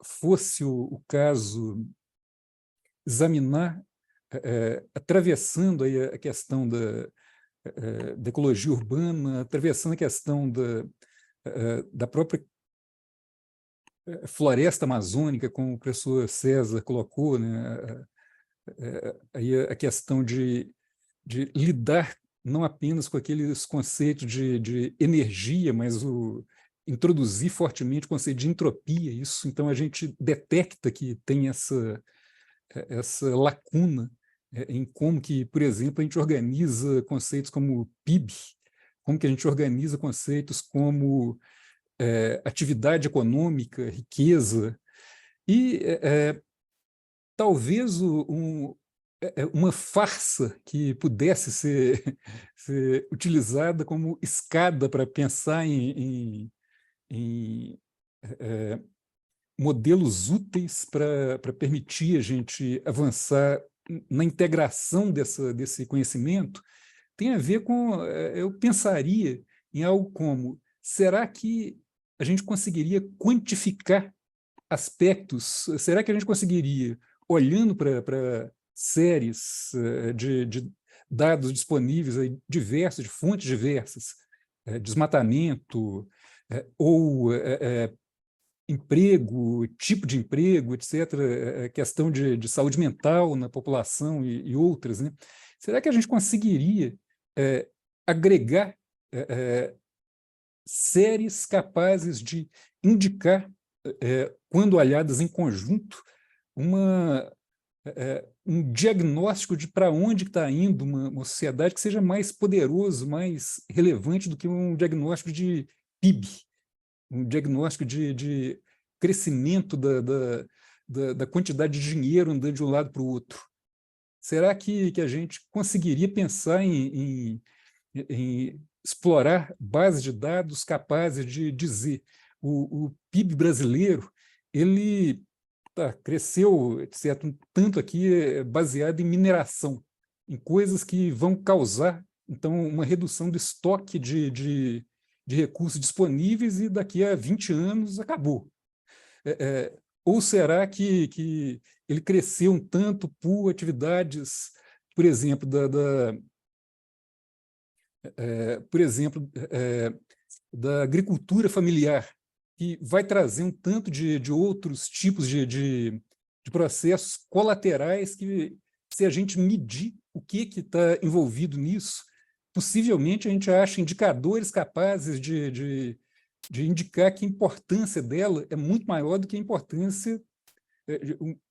fosse o caso examinar, atravessando aí a questão da ecologia urbana, atravessando a questão da própria floresta amazônica, como o professor César colocou, né? Aí a questão de lidar não apenas com aqueles conceitos de energia, mas introduzir fortemente o conceito de entropia. Isso, então, a gente detecta que tem essa lacuna em como que, por exemplo, a gente organiza conceitos como PIB, como que a gente organiza conceitos como atividade econômica, riqueza, e talvez uma farsa que pudesse ser utilizada como escada para pensar em modelos úteis para permitir a gente avançar na integração desse conhecimento, tem a ver com, eu pensaria em algo como, será que a gente conseguiria quantificar aspectos? Será que a gente conseguiria, olhando para séries de dados disponíveis aí, diversos, de fontes diversas, desmatamento, ou emprego, tipo de emprego, etc., questão de saúde mental na população e outras, né? Será que a gente conseguiria agregar séries capazes de indicar, quando olhadas em conjunto, um diagnóstico de para onde está indo uma sociedade que seja mais poderoso, mais relevante do que um diagnóstico de PIB, um diagnóstico de crescimento da quantidade de dinheiro andando de um lado para o outro? será que a gente conseguiria pensar em explorar bases de dados capazes de dizer o PIB brasileiro, ele cresceu, etc., tanto aqui baseado em mineração, em coisas que vão causar, então, uma redução do estoque de recursos disponíveis e daqui a 20 anos acabou. Ou será que ele cresceu um tanto por atividades, por exemplo, da agricultura familiar, que vai trazer um tanto de outros tipos de processos colaterais que, se a gente medir o que está envolvido nisso, possivelmente a gente acha indicadores capazes de indicar que a importância dela é muito maior do que a importância,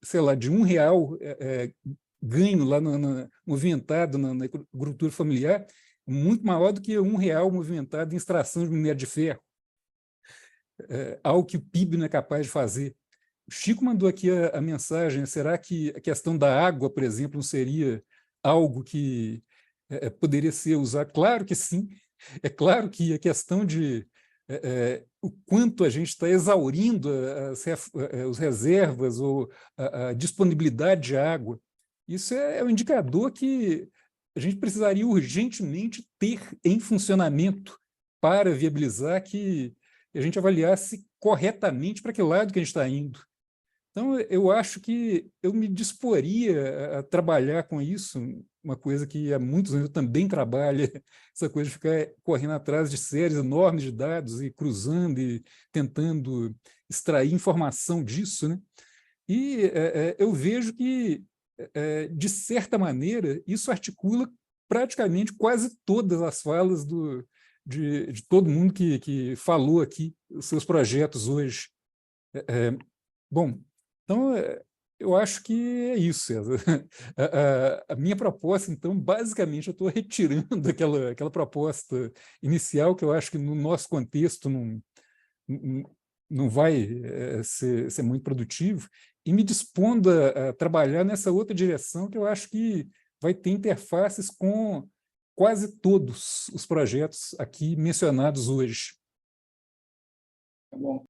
sei lá, de R$1 ganho lá movimentado na agricultura familiar, muito maior do que R$1 movimentado em extração de minério de ferro, algo que o PIB não é capaz de fazer. O Chico mandou aqui a mensagem, será que a questão da água, por exemplo, não seria algo que poderia ser usado? Claro que sim, é claro que a questão de o quanto a gente está exaurindo as reservas ou a disponibilidade de água, isso é um indicador que a gente precisaria urgentemente ter em funcionamento para viabilizar que a gente avaliasse corretamente para que lado que a gente está indo. Então, eu acho que eu me disporia a trabalhar com isso, uma coisa que há muitos anos eu também trabalho, essa coisa de ficar correndo atrás de séries enormes de dados e cruzando e tentando extrair informação disso, né? E eu vejo que, de certa maneira, isso articula praticamente quase todas as falas de todo mundo que falou aqui, os seus projetos hoje. Bom, então, eu acho que é isso, César. A minha proposta, então, basicamente, eu estou retirando aquela proposta inicial, que eu acho que no nosso contexto não vai ser muito produtivo, e me dispondo a trabalhar nessa outra direção, que eu acho que vai ter interfaces com quase todos os projetos aqui mencionados hoje. Tá bom.